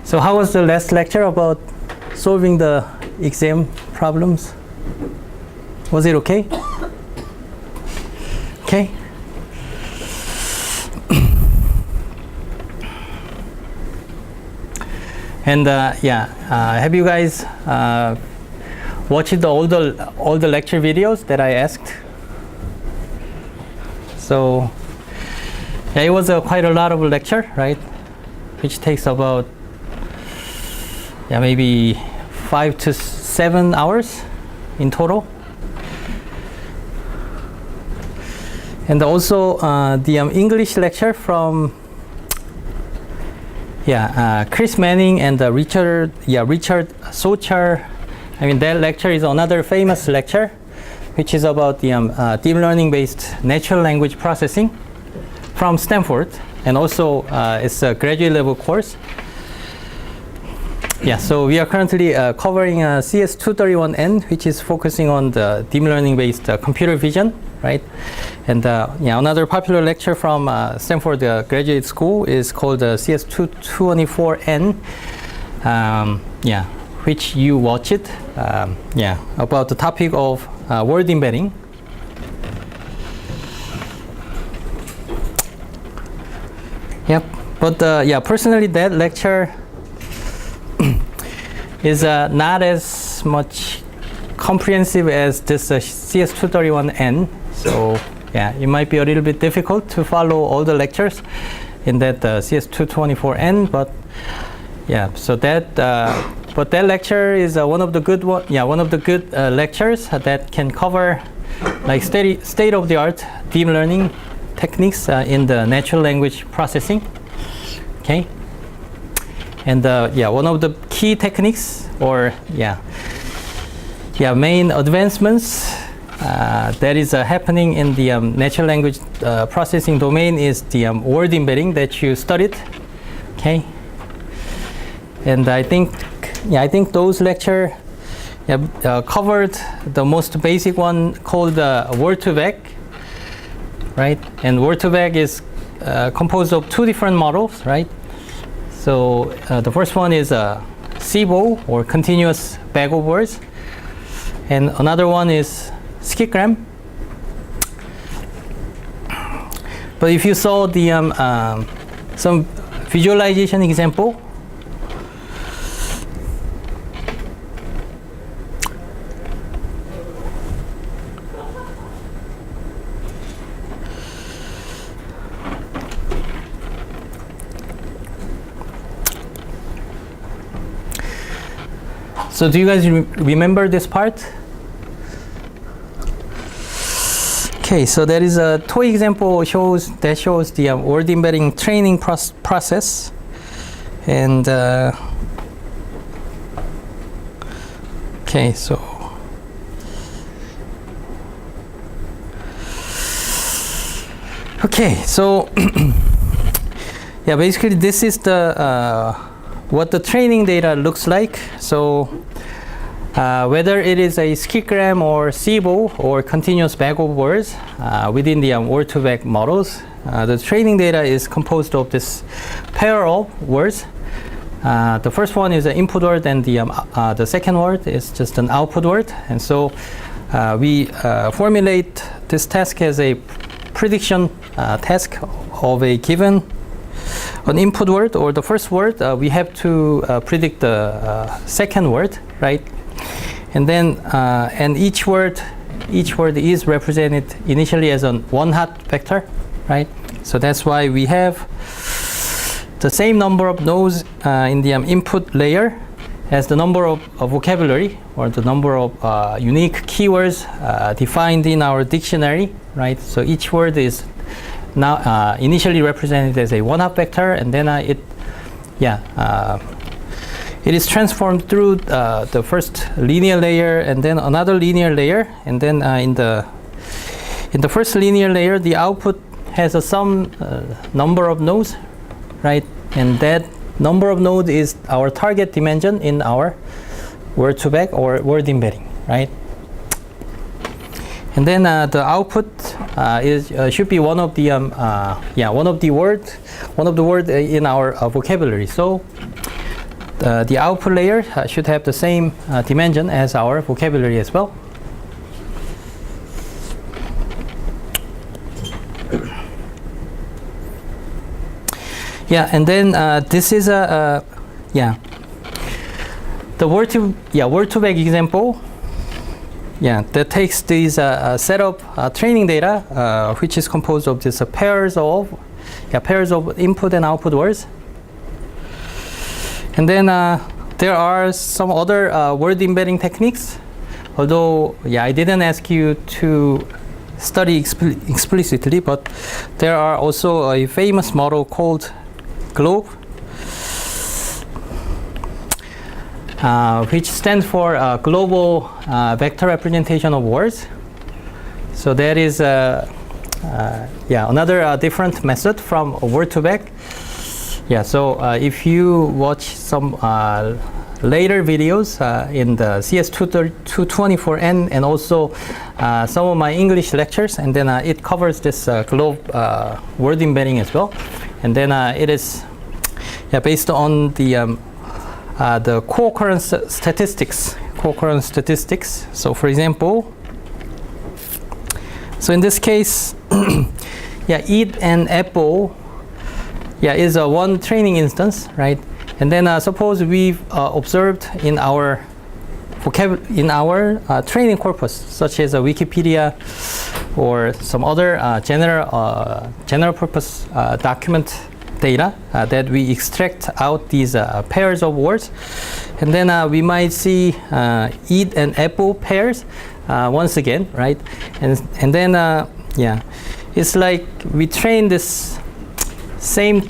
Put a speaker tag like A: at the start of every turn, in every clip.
A: So how was the last lecture about solving the exam problems? Was it okay? Okay. And have you guys watched all the lecture videos that I asked? So yeah, it was quite a lot of lecture, right? Which takes about maybe 5 to 7 hours in total. And also the English lecture from Chris Manning and Richard Sochar. I mean, that lecture is another famous lecture, which is about the deep learning based natural language processing from Stanford, and also it's a graduate level course. Yeah, so we are currently covering CS231N, which is focusing on the deep learning based computer vision, right? And another popular lecture from Stanford Graduate School is called CS224N, which you watch it, about the topic of word embedding. Yep, but personally that lecture is not as much comprehensive as this CS231N. So it might be a little bit difficult to follow all the lectures in that CS224N, but but that lecture is one of the good lectures that can cover like state-of-the-art deep learning techniques in the natural language processing. Okay. And one of the key techniques or main advancements that is happening in the natural language processing domain is the word embedding that you studied. Okay. And I think those lecture covered the most basic one called Word2Vec, right? And Word2Vec is composed of two different models, right? So the first one is CBOW, or continuous bag of words, and another one is Skitgram. But if you saw the some visualization example, so do you guys remember this part? Okay, so there is a toy example shows the word embedding training process, and okay, so basically this is the what the training data looks like. So whether it is a Skitgram or CBOW or continuous bag of words within the Word2Vec models, the training data is composed of this pair of words. The first one is an input word, and the second word is just an output word. And so we formulate this task as a prediction task of a given an input word or the first word. We have to predict the second word, right? And then and each word is represented initially as a one-hot vector, right? So that's why we have the same number of nodes in the input layer as the number of vocabulary or the number of unique keywords defined in our dictionary, right? So each word is now initially represented as a one-hot vector, and then it is transformed through the first linear layer and then another linear layer, and then in the first linear layer the output has some number of nodes, right? And that number of nodes is our target dimension in our Word2Vec or word embedding, right? And then the output should be one of the word in our vocabulary. So the output layer should have the same dimension as our vocabulary as well. Yeah, and then this is the word2vec example. Yeah, that takes these set of training data, which is composed of these pairs of input and output words. And then there are some other word embedding techniques. Although, I didn't ask you to study explicitly, but there are also a famous model called GLOVE, which stands for Global Vector Representation of Words. So that is another different method from word2vec. Yeah, so if you watch some later videos in the CS224N and also some of my English lectures, and then it covers this GLOVE word embedding as well. And then it is based on the co-occurrence statistics. So for example, so in this case, eat and apple is one training instance, right? And then suppose we've observed in our training corpus, such as Wikipedia or some other general purpose document data, that we extract out these pairs of words, and then we might see eat and apple pairs once again, right? And then it's like we train this same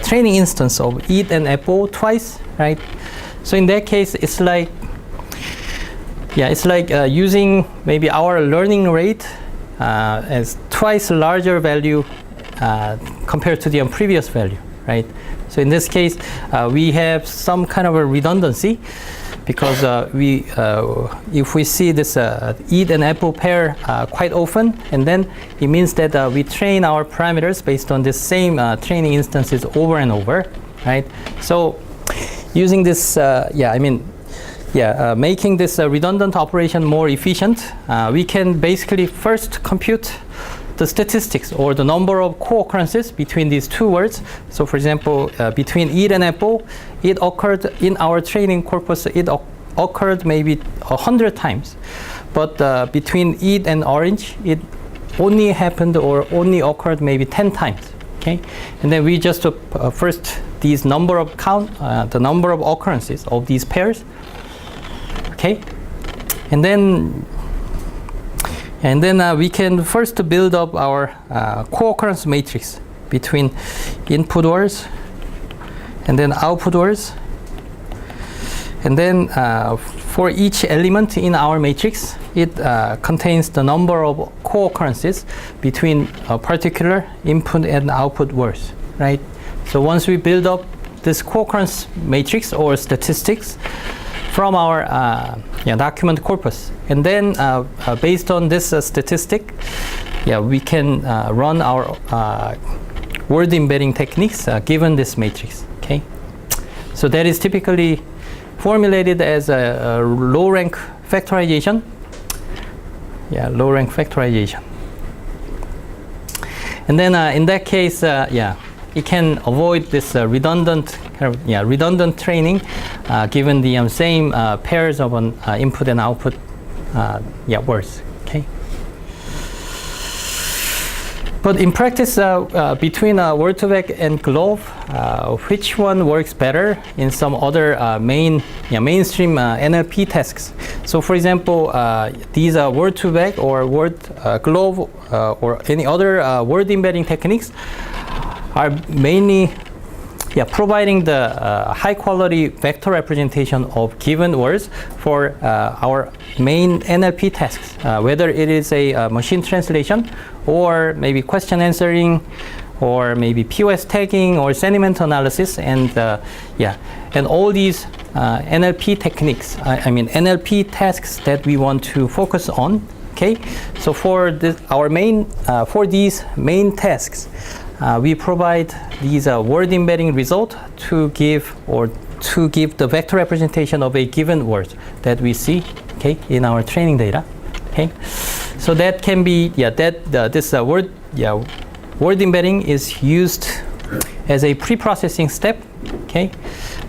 A: training instance of eat and apple twice, right? So in that case, it's like using maybe our learning rate as twice larger value compared to the previous value, right? So in this case, we have some kind of a redundancy, because if we see this eat and apple pair quite often, and then it means that we train our parameters based on the same training instances over and over, right? So using this, making this redundant operation more efficient, we can basically first compute the statistics or the number of co-occurrences between these two words. So for example, between eat and apple, it occurred in our training corpus, it occurred maybe 100 times. But between eat and orange, it only happened or only occurred maybe 10 times. Okay, and then we just first these number of the number of occurrences of these pairs. Okay, and then we can first build up our co-occurrence matrix between input words and then output words. And then for each element in our matrix, it contains the number of co-occurrences between a particular input and output words, right? So once we build up this co-occurrence matrix or statistics from our document corpus, and then based on this statistic, we can run our word embedding techniques given this matrix. Okay, so that is typically formulated as a low rank factorization. Low rank factorization. And then in that case, it can avoid this redundant training given the same pairs of input and output words. Okay. But in practice, between word2vec and GLOVE, which one works better in some other mainstream NLP tasks? So, for example, these word2vec or GLOVE or any other word embedding techniques are mainly providing the high quality vector representation of given words for our main NLP tasks, whether it is a machine translation or maybe question answering or maybe POS tagging or sentiment analysis, and all these NLP techniques, NLP tasks that we want to focus on. Okay, so for these main tasks, we provide these word embedding result to give or to give the vector representation of a given word that we see, okay, in our training data. Okay, so that can be, this word embedding is used as a pre-processing step, okay,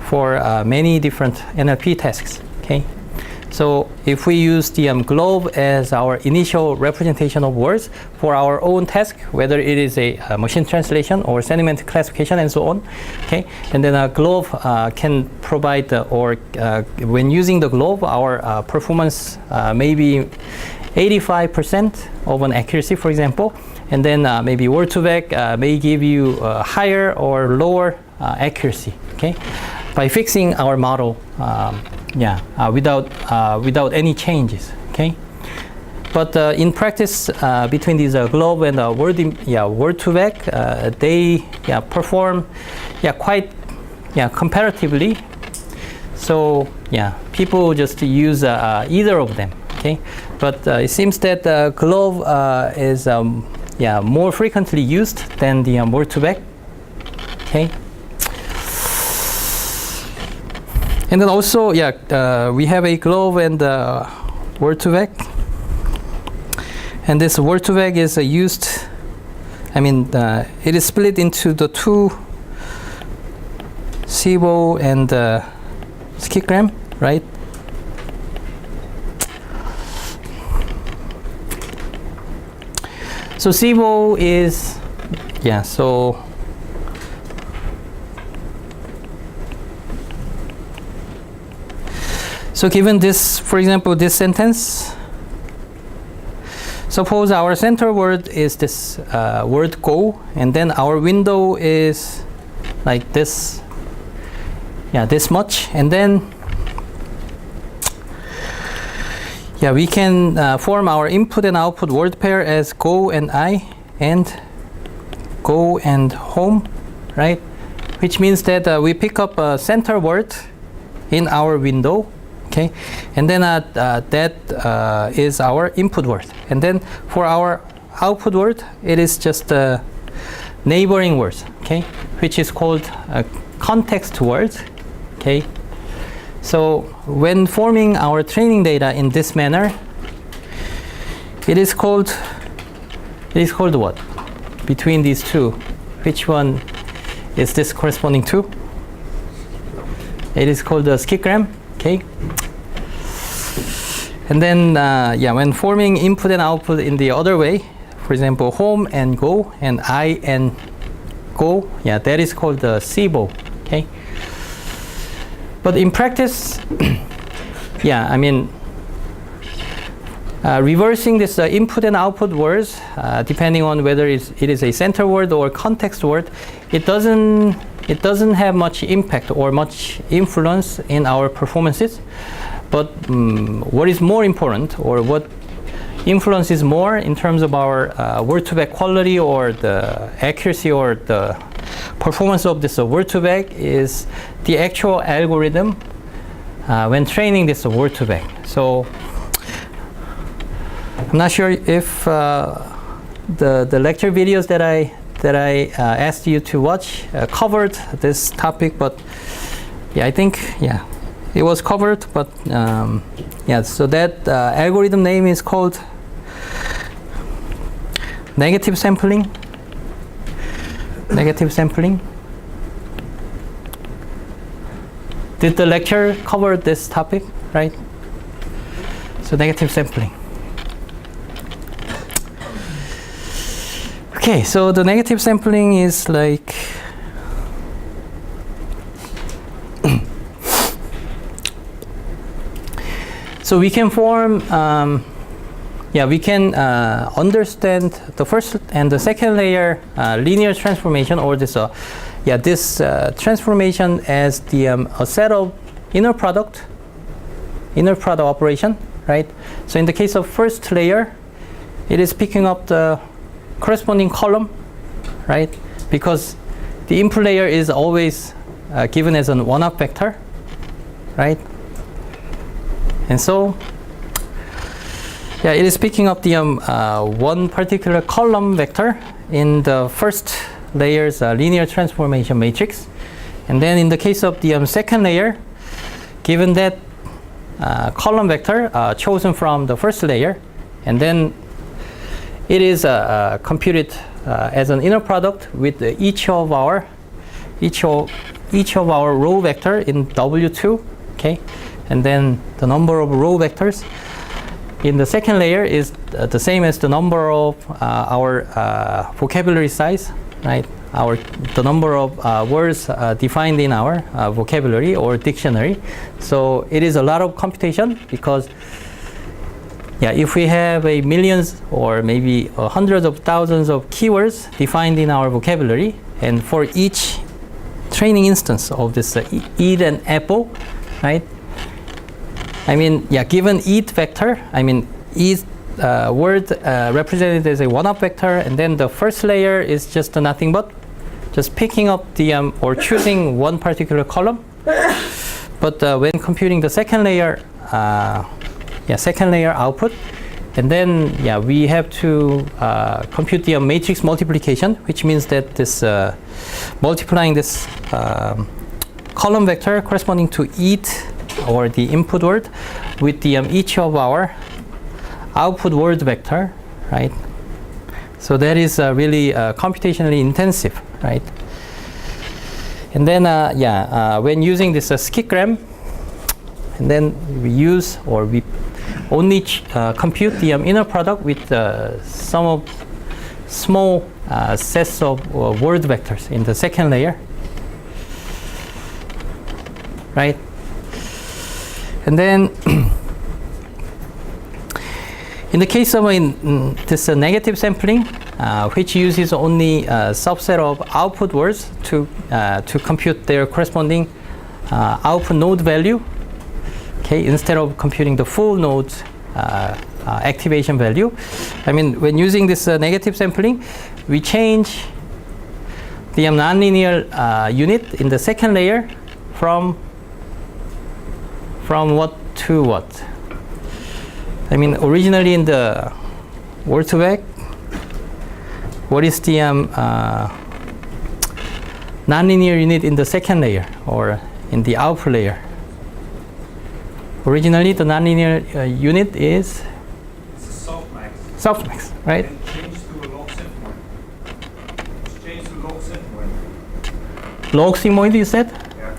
A: for many different NLP tasks. Okay, so if we use the globe as our initial representation of words for our own task, whether it is a machine translation or sentiment classification and so on, okay, and then a globe can provide when using the globe, our performance may be 85% of an accuracy, for example, and then maybe Word2Vec may give you higher or lower accuracy, okay, by fixing our model, without any changes, okay. But in practice, between these globe and Word2Vec, they perform quite comparatively. So people just use either of them, okay. But it seems that globe is more frequently used than the Word2Vec, okay. And then also, we have a globe and Word2Vec. And this Word2Vec is used, it is split into the two SIBO and Skigram, right? So SIBO is, so given this, for example, this sentence, suppose our center word is this word go, and then our window is like this, this much, and then we can form our input and output word pair as go and I, and go and home, right? Which means that we pick up a center word in our window, okay, and then that is our input word, and then for our output word, it is just neighboring words, okay, which is called context words, okay. So when forming our training data in this manner, it is called what? Between these two, which one is this corresponding to? It is called the skigram, okay. And then when forming input and output in the other way, for example, home and go and I and go, that is called the SIBO, okay. But in practice, reversing this input and output words, depending on whether it is a center word or context word, it doesn't have much impact or much influence in our performances. But what is more important, or what influences more in terms of our Word2Vec quality or the accuracy or the performance of this Word2Vec, is the actual algorithm when training this Word2Vec. So I'm not sure if the lecture videos that I asked you to watch covered this topic, but I think it was covered. But so that algorithm name is called negative sampling. Negative sampling. Did the lecture cover this topic, right? So negative sampling. Okay, so the negative sampling is like so we can form we can understand the first and the second layer linear transformation, or this transformation as the a set of inner product operation, right? So in the case of first layer, it is picking up the corresponding column, right? Because the input layer is always given as an one-up vector, right? And so it is picking up the one particular column vector in the first layer's linear transformation matrix, And then in the case of the second layer, given that column vector chosen from the first layer, and then it is computed as an inner product with each of our row vector in W2, okay, and then the number of row vectors in the second layer is the same as the number of our vocabulary size, right? The number of words defined in our vocabulary or dictionary. So it is a lot of computation because, yeah, if we have a millions or maybe hundreds of thousands of keywords defined in our vocabulary, and for each training instance of this eat and apple, right? I mean, yeah, given eat vector, I mean, eat word represented as a one-up vector, and then the first layer is just nothing but just picking up the or choosing one particular column. But when computing the second layer, second layer output, and then we have to compute the matrix multiplication, which means that this multiplying this column vector corresponding to eat or the input word with the each of our output word vector, right? So that is really computationally intensive, right? And then when using this skitgram, and then we use or we only compute the inner product with some of small sets of word vectors in the second layer, right? And then in the case of this negative sampling, which uses only a subset of output words to compute their corresponding output node value, okay, instead of computing the full node activation value. I mean, when using this negative sampling, we change the nonlinear unit in the second layer from what to what? I mean, originally in the word2vec, what is the nonlinear unit in the second layer or in the output layer? Originally, the nonlinear unit is
B: softmax.
A: Softmax, right?
B: And change to a log sigmoid. Change to log sigmoid.
A: Log sigmoid, you said?
B: Yeah.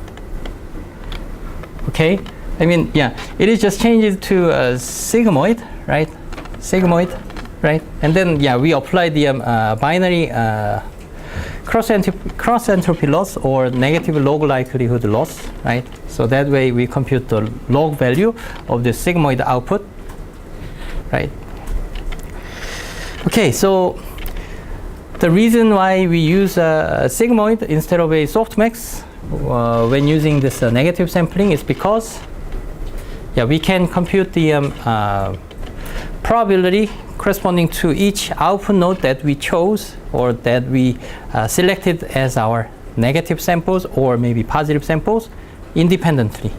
A: Okay. I mean, yeah, it is just changed to a sigmoid, right? Sigmoid, right? And then, we apply the binary cross entropy loss or negative log likelihood loss, right? So that way we compute the log value of the sigmoid output, right? Okay, so the reason why we use a sigmoid instead of a softmax when using this negative sampling is because we can compute the probability corresponding to each output node that we chose or that we selected as our negative samples or maybe positive samples independently.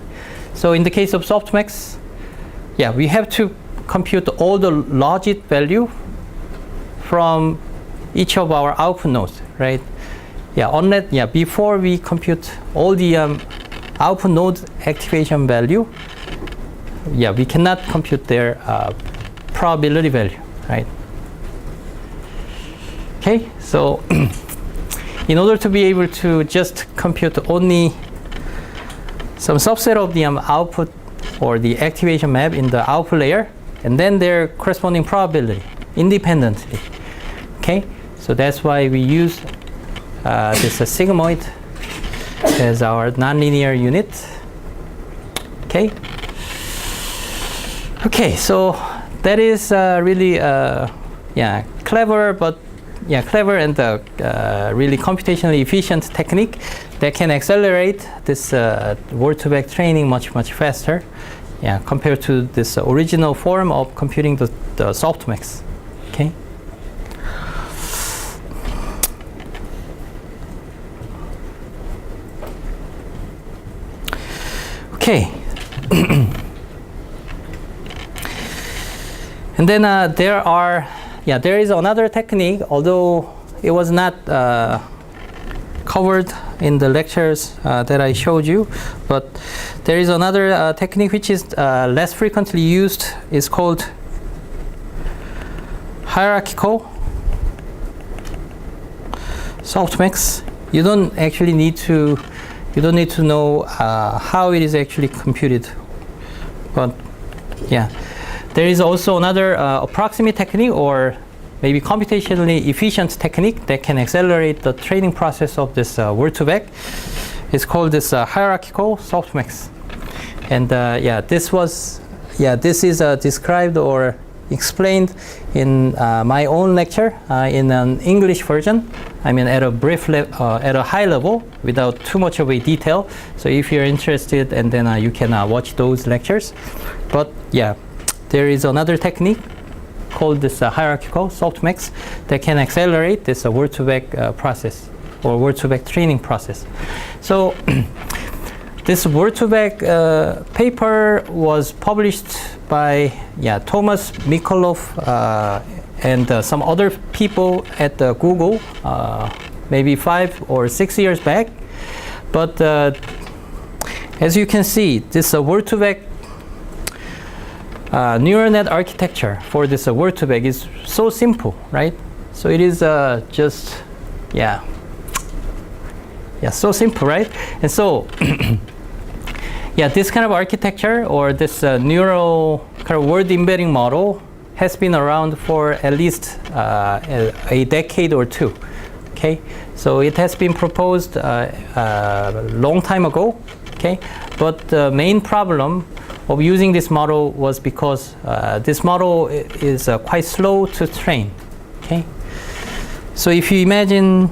A: So in the case of softmax, we have to compute all the logit value from each of our output nodes, right? Before we compute all the output node activation value, we cannot compute their probability value, right? Okay, so in order to be able to just compute only some subset of the output or the activation map in the output layer, and then their corresponding probability independently. Okay, so that's why we use this sigmoid as our nonlinear unit. Okay. Okay, so that is really clever, but clever and really computationally efficient technique that can accelerate this word2vec training much faster, compared to this original form of computing the softmax. Okay. Okay. And then there is another technique, although it was not covered in the lectures that I showed you, but there is another technique which is less frequently used. It's called hierarchical softmax. You don't actually need to know how it is actually computed, but yeah, there is also another approximate technique, or maybe computationally efficient technique that can accelerate the training process of this word-to-vec. It's called this hierarchical softmax. And this is described or explained in my own lecture in an English version. I mean, at a high level, without too much of a detail. So if you're interested, and then you can watch those lectures. But yeah, there is another technique called this hierarchical softmax that can accelerate this word-to-vec process, or word-to-vec training process. So this word-to-vec paper was published by Thomas Mikolov and some other people at Google maybe 5 or 6 years back. But as you can see, this word-to-vec neural net architecture for this word-to-vec is so simple, right? So it is just, so simple, right? And so, this kind of architecture, or this neural kind of word embedding model, has been around for at least a decade or two. Okay, so it has been proposed a long time ago. Okay, but the main problem of using this model was because this model is quite slow to train. Okay, so if you imagine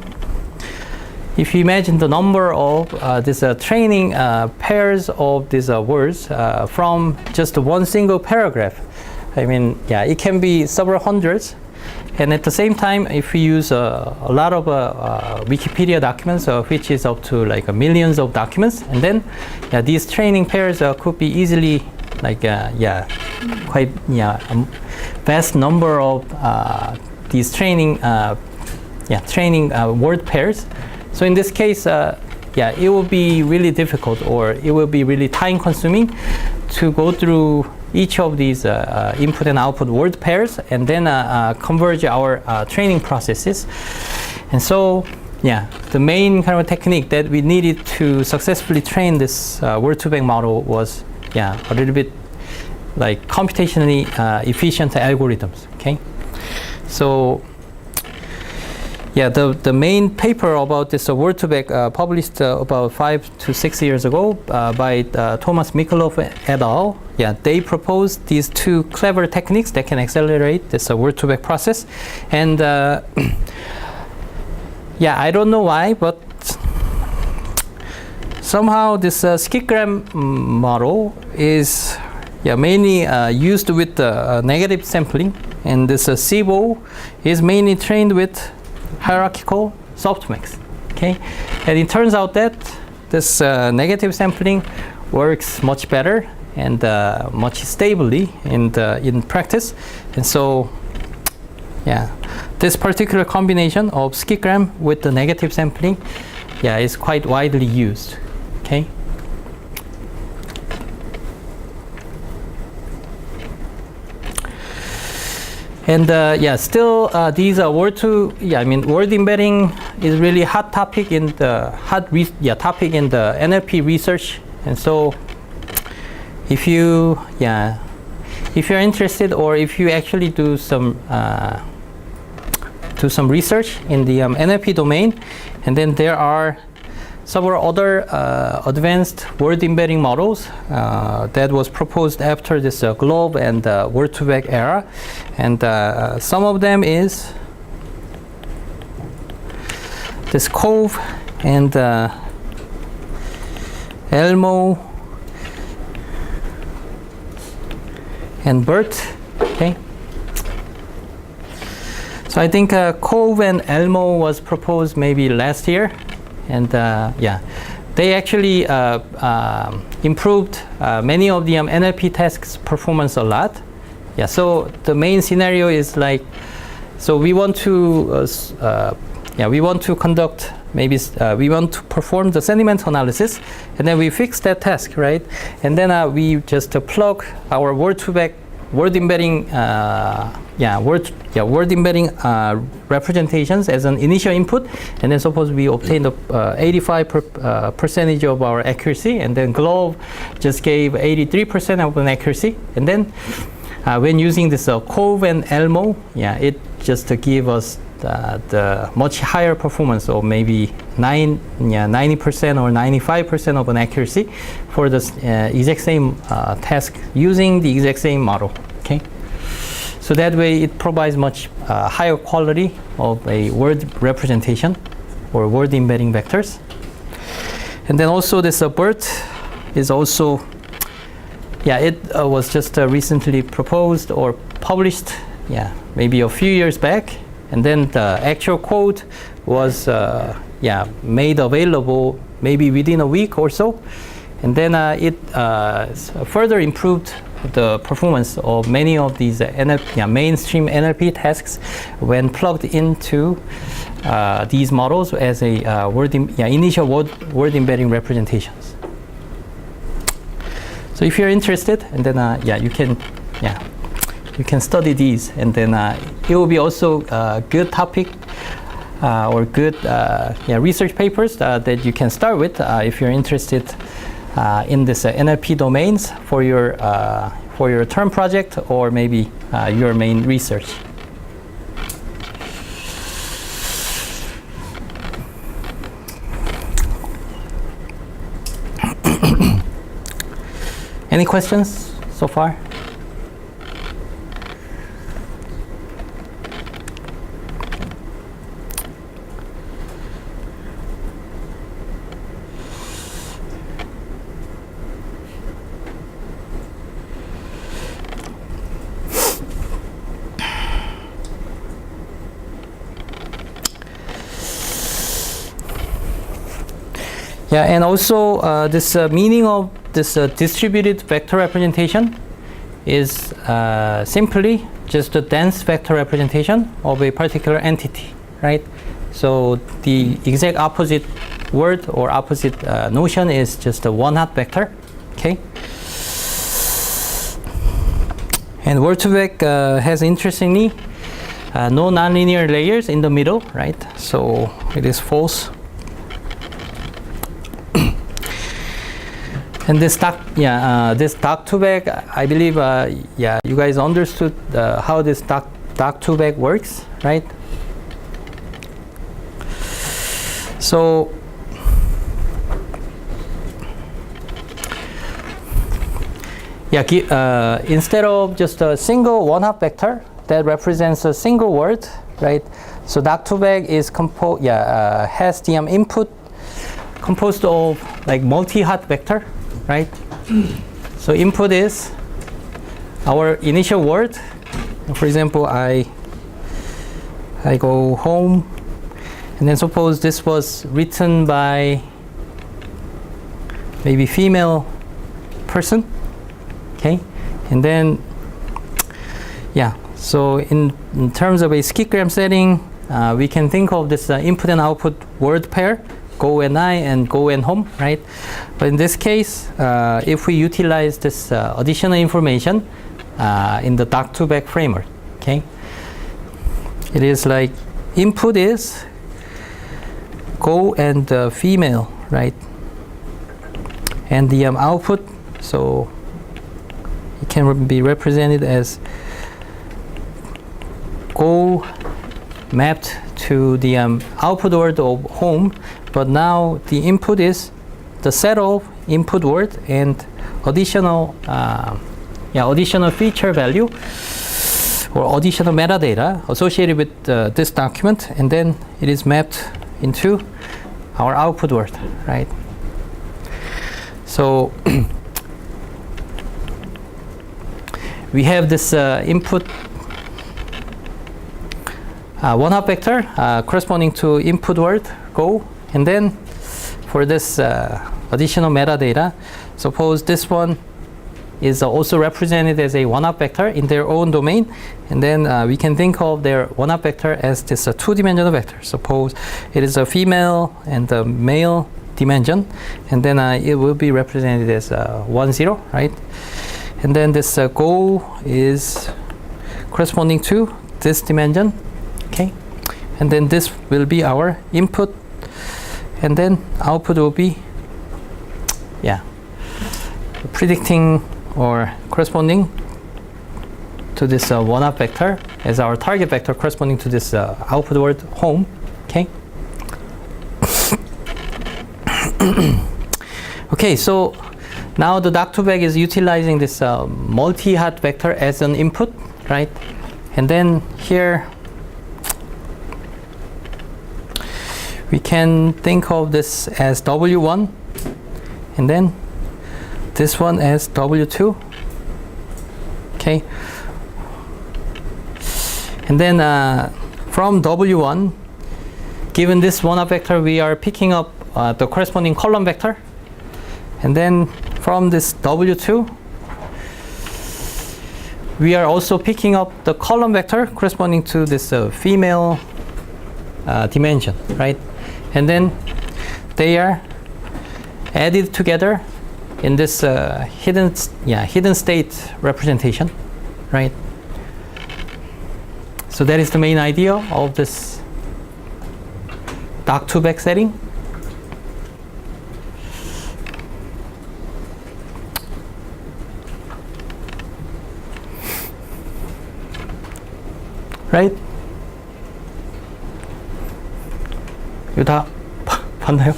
A: the number of this training pairs of these words from just one single paragraph, I mean, it can be several hundreds. And at the same time, if we use a lot of Wikipedia documents, which is up to like millions of documents, and then these training pairs could be easily like quite vast number of these training word pairs. So in this case, it will be really difficult, or it will be really time consuming to go through each of these input and output word pairs and then converge our training processes. And so, the main kind of technique that we needed to successfully train this word-to-vec model was, a little bit like computationally efficient algorithms. Okay, so the main paper about this word-to-vec published about 5 to 6 years ago by Thomas Mikolov et al. They proposed these two clever techniques that can accelerate this word-to-vec process. And I don't know why, but somehow this skitgram model is mainly used with negative sampling, and this SIBO is mainly trained with hierarchical softmax. Okay, and it turns out that this negative sampling works much better and much stably in practice. And so this particular combination of skitgram with the negative sampling is quite widely used. Okay, and still these are word embedding is really hot topic in the NLP research. And so if you're interested, or if you actually do some research in the NLP domain, and then there are several other advanced word embedding models that was proposed after this GloVe and word-to-vec era, and some of them is this Cove and Elmo and BERT. Okay, so I think Cove and Elmo was proposed maybe last year. And they actually improved many of the NLP tasks performance a lot. So the main scenario is like, so we want to we want to conduct we want to perform the sentiment analysis, and then we fix that task, right? And then we just plug our word-to-back word embedding word embedding representations as an initial input, and then suppose we obtain the 85% of our accuracy, and then Glove just gave 83% of an accuracy, and then when using this Cove and Elmo, it just give us the much higher performance of maybe 90% or 95% of an accuracy for the exact same task using the exact same model. Okay, so that way it provides much higher quality of a word representation or word embedding vectors. And then also this BERT is also it was just recently proposed or published maybe a few years back. And then the actual code was made available maybe within a week or so. And then it further improved the performance of many of these mainstream NLP tasks when plugged into these models as a initial word embedding representations. So if you're interested, and then you can study these, and then it will be also a good topic or good research papers that you can start with if you're interested in this NLP domains for your term project or maybe your main research. Any questions so far? And also this meaning of this distributed vector representation is simply just a dense vector representation of a particular entity, right? So the exact opposite word or opposite notion is just a one-hot vector, okay? And word-to-vec has interestingly no nonlinear layers in the middle, right? So it is false. And this doc2vec, I believe, you guys understood how this doc2vec works, right? So, instead of just a single one-hot vector that represents a single word, right? So doc2vec is has the input composed of like multi-hot vector, right? So input is our initial word. For example, I go home, and then suppose this was written by maybe female person, okay? And then so in terms of a skitgram setting, we can think of this input and output word pair, go and I and go and home, right? But in this case, if we utilize this additional information in the doc2vec framework, okay? It is like input is go and female, right? And the output, so it can be represented as go mapped to the output word of home, but now the input is the set of input word and additional feature value or additional metadata associated with this document, and then it is mapped into our output word, right? So we have this input one-hot vector corresponding to input word go, and then for this additional metadata, suppose this one is also represented as a one-up vector in their own domain, and then we can think of their one-up vector as this two-dimensional vector. Suppose it is a female and a male dimension, and then it will be represented as 1, 0, right? And then this go is corresponding to this dimension, okay? And then this will be our input, and then output will be, yeah, predicting or corresponding to this one-up vector as our target vector corresponding to this output word home, okay? Okay, so now the Dagtubek is utilizing this multi-hat vector as an input, right? And then here we can think of this as W1, and then this one as W2, okay? And then from W1, given this one-up vector, we are picking up the corresponding column vector. And then from this W2, we are also picking up the column vector corresponding to this female dimension, right? And then they are added together in this hidden state representation, right? So that is the main idea of this Dagtubek setting. Right? 이거 다 봤나요?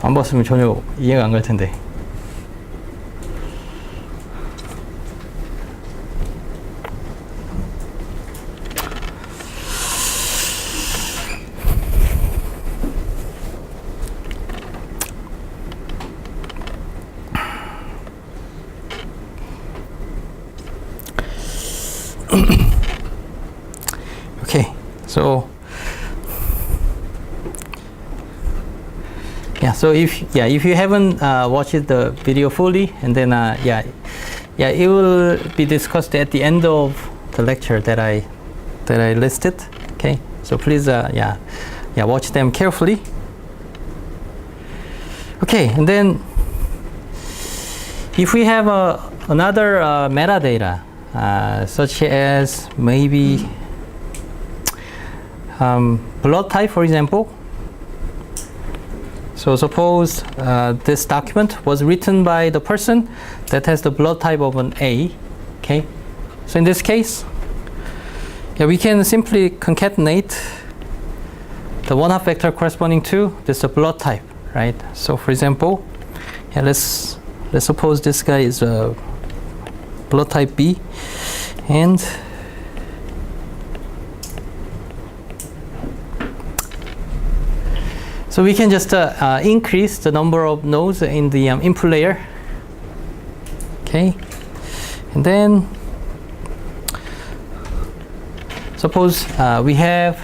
A: 안 봤으면 전혀 이해가 안 갈 텐데. Okay, so yeah, so if you haven't watched the video fully, and then it will be discussed at the end of the lecture that I listed. Okay, so please watch them carefully. Okay, and then if we have another metadata, such as maybe blood type, for example. So suppose this document was written by the person that has the blood type of an A, okay? So in this case, we can simply concatenate the one-half vector corresponding to this blood type, right? So for example, let's suppose this guy is blood type B, and so we can just increase the number of nodes in the input layer, okay? And then suppose we have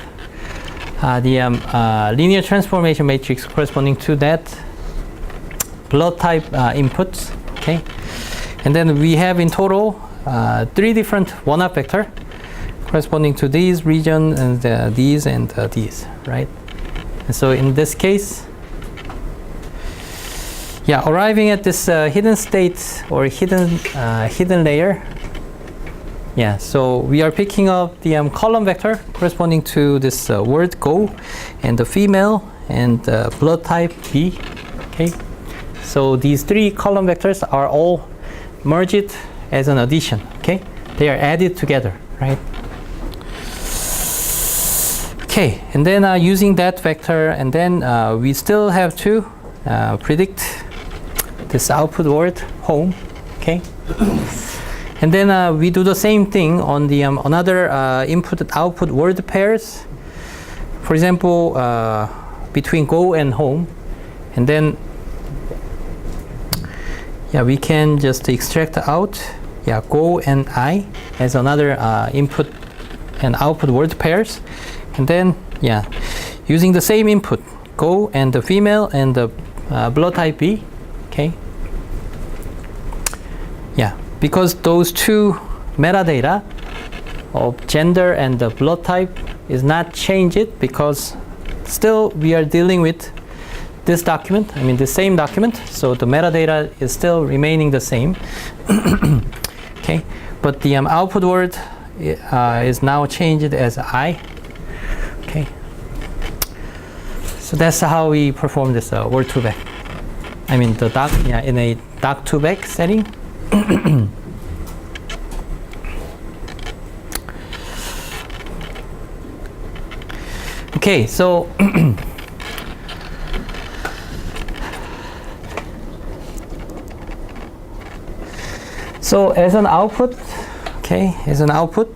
A: the linear transformation matrix corresponding to that blood type inputs, okay? And then we have in total 3 different one-up vector corresponding to these region and these and these, right? And so in this case, arriving at this hidden state or hidden layer, so we are picking up the column vector corresponding to this word go and the female and blood type B, okay? So these 3 column vectors are all merged as an addition, okay? They are added together, right? Okay, and then using that vector, and then we still have to predict this output word home, okay? And then we do the same thing on the another input-output word pairs. For example, between go and home, and then we can just extract out go and I as another input and output word pairs, and then using the same input go and the female and the blood type B, okay, Yeah, because those two metadata of gender and the blood type is not changed, because still we are dealing with this document, I mean the same document, so the metadata is still remaining the same. Okay, but the output word is now changed as I. Okay, so that's how we perform this word to back. I mean the doc, yeah, in a doc to back setting. Okay, so so as an output, okay, as an output,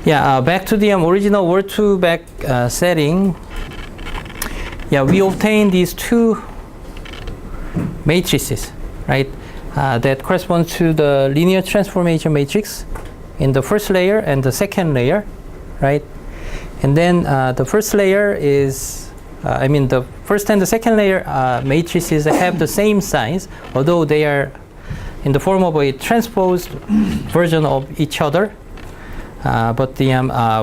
A: yeah, back to the original word to back setting. Yeah, we obtain these two matrices, right? That corresponds to the linear transformation matrix in the first layer and the second layer, right? And then the first layer is, I mean the first and the second layer matrices have the same size, although they are in the form of a transposed version of each other. But the,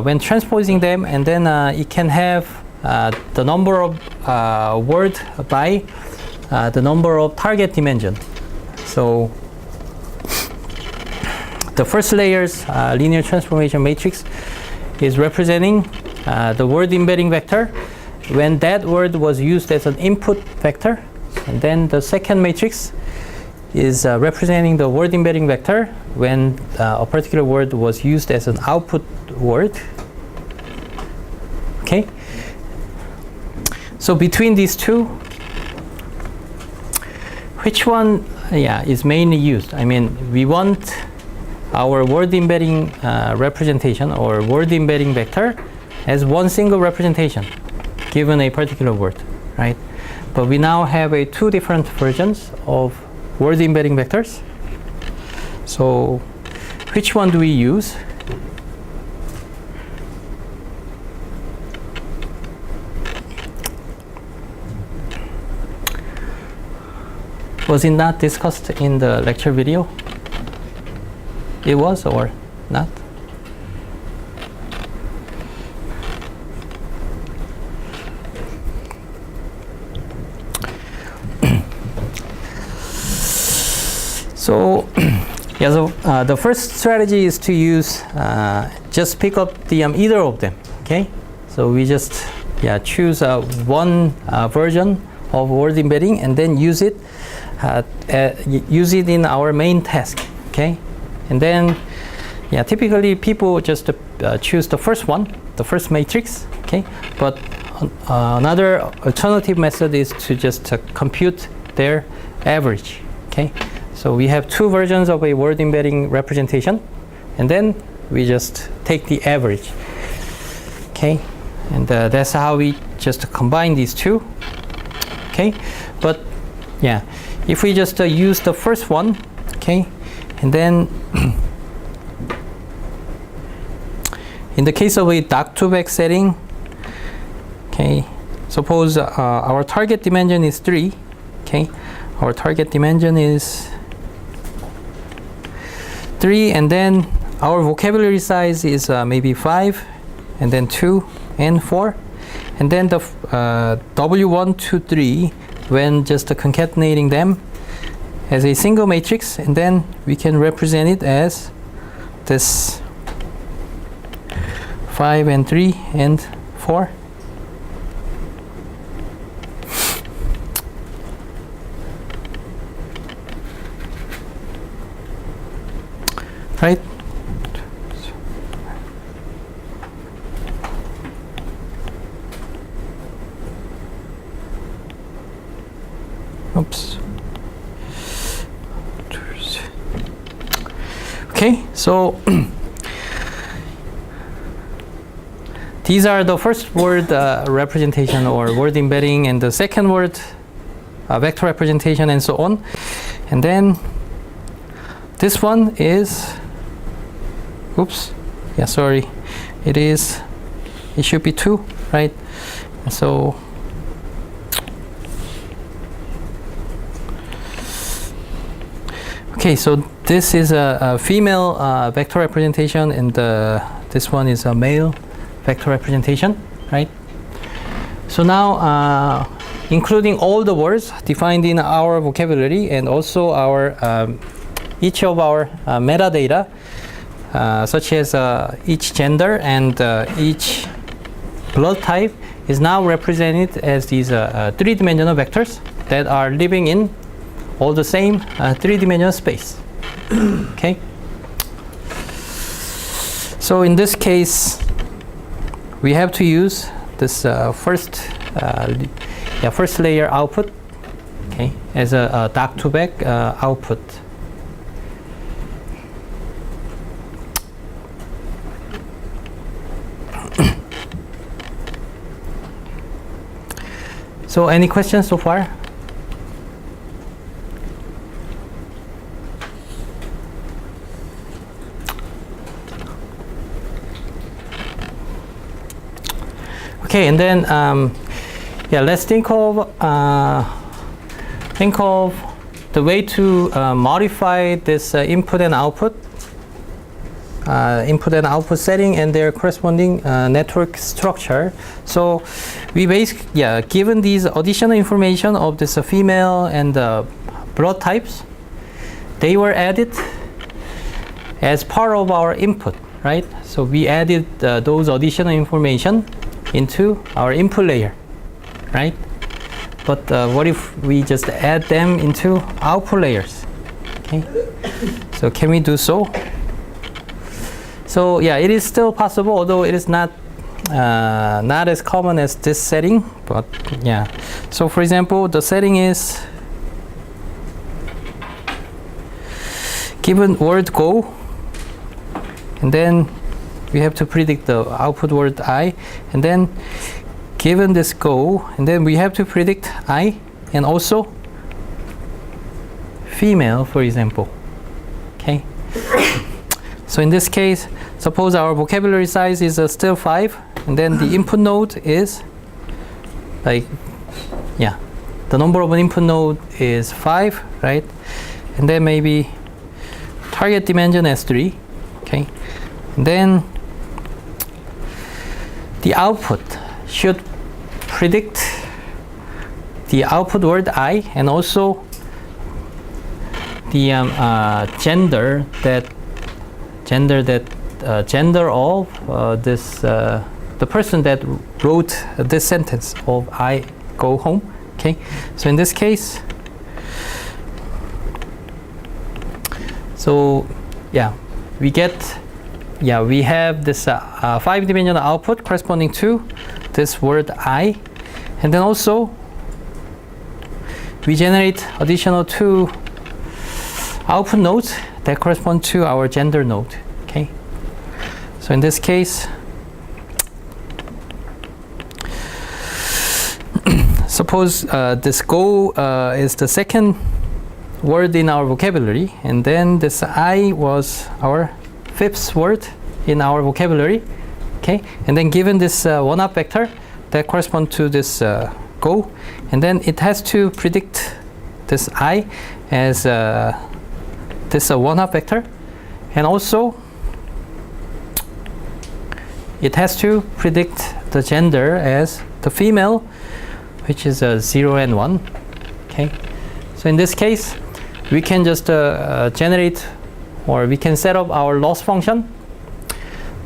A: when transposing them, and then it can have the number of word by the number of target dimension. So the first layer's linear transformation matrix is representing the word embedding vector when that word was used as an input vector, and then the second matrix is representing the word embedding vector when a particular word was used as an output word. Okay, so between these two, which one is mainly used? I mean, we want our word embedding representation or word embedding vector as one single representation given a particular word, right? But we now have two different versions of word embedding vectors. So which one do we use? Was it not discussed in the lecture video? It was or not? So, yeah, so the first strategy is to use, just pick up the either of them, okay? So we just choose one version of word embedding and then use it in our main task, okay? And then, typically people just choose the first one, the first matrix, okay? But another alternative method is to just compute their average, okay? So we have two versions of a word embedding representation, and then we just take the average, okay? And that's how we just combine these two, okay? But if we just use the first one, okay, and then in the case of a doc2back setting, okay, suppose our target dimension is 3, okay, our target dimension is 3, and then our vocabulary size is maybe 5, and then 2 and 4, and then the W1 to 3, when just concatenating them as a single matrix, and then we can represent it as this 5 and 3 and 4. Right? Oops. Okay, so these are the first word representation or word embedding, and the second word vector representation, and so on. And then this one is, oops, sorry, it should be 2, right? So Okay, so this is a female vector representation, and this one is a male vector representation, right? So now, including all the words defined in our vocabulary and also our each of our metadata, such as each gender and each blood type, is now represented as these three-dimensional vectors that are living in all the same three-dimensional space. Okay. So in this case, we have to use this first layer output, okay, as a back-to-back output. So any questions so far? Okay, and then let's think of the way to modify this input and output setting and their corresponding network structure. So we given these additional information of this female and blood types, they were added as part of our input, right? So we added those additional information into our input layer, right? But what if we just add them into output layers? Okay, so can we do so? So yeah, it is still possible, although it is not as common as this setting. But yeah, so for example, the setting is given word go, and then we have to predict the output word I, and then given this go, and then we have to predict I and also female, for example. Okay. So in this case, suppose our vocabulary size is still 5, and then the input node is the number of an input node is 5, right? And then maybe target dimension as 3, okay? And then the output should predict the output word I and also the gender of this the person that wrote this sentence of I go home. Okay, so in this case, so yeah, we have this 5-dimensional output corresponding to this word I, and then also we generate additional 2 output nodes that correspond to our gender node. Okay, so in this case, suppose this go is the second word in our vocabulary, and then this I was our 5th word in our vocabulary. Okay, and then given this one-up vector that corresponds to this go, and then it has to predict this I as this one-up vector, and also it has to predict the gender as the female, which is 0 and 1. Okay, so in this case, we can just generate, or we can set up our loss function,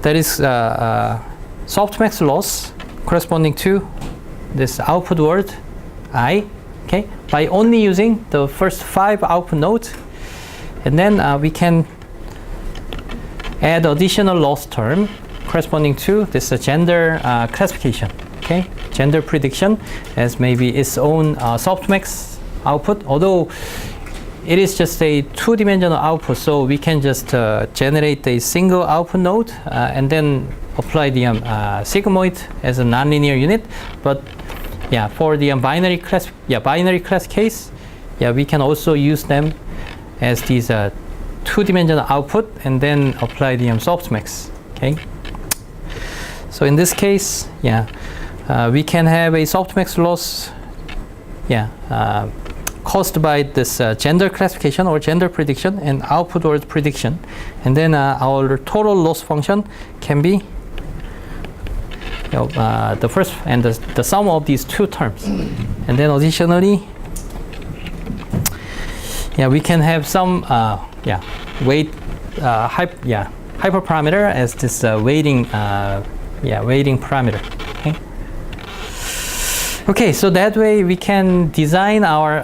A: that is softmax loss corresponding to this output word I, okay, by only using the first 5 output nodes, and then we can add additional loss term corresponding to this gender classification, okay, gender prediction as maybe its own softmax output, although it is just a 2-dimensional output, so we can just generate a single output node and then apply the sigmoid as a nonlinear unit. But yeah, for the binary class case, yeah, we can also use them as these 2-dimensional output and then apply the softmax. Okay. So in this case, yeah, we can have a softmax loss, yeah, caused by this gender classification or gender prediction and output word prediction. And then our total loss function can be the first and the sum of these two terms. And then additionally, we can have some weight hyperparameter as this weighting parameter. Okay, so that way we can design our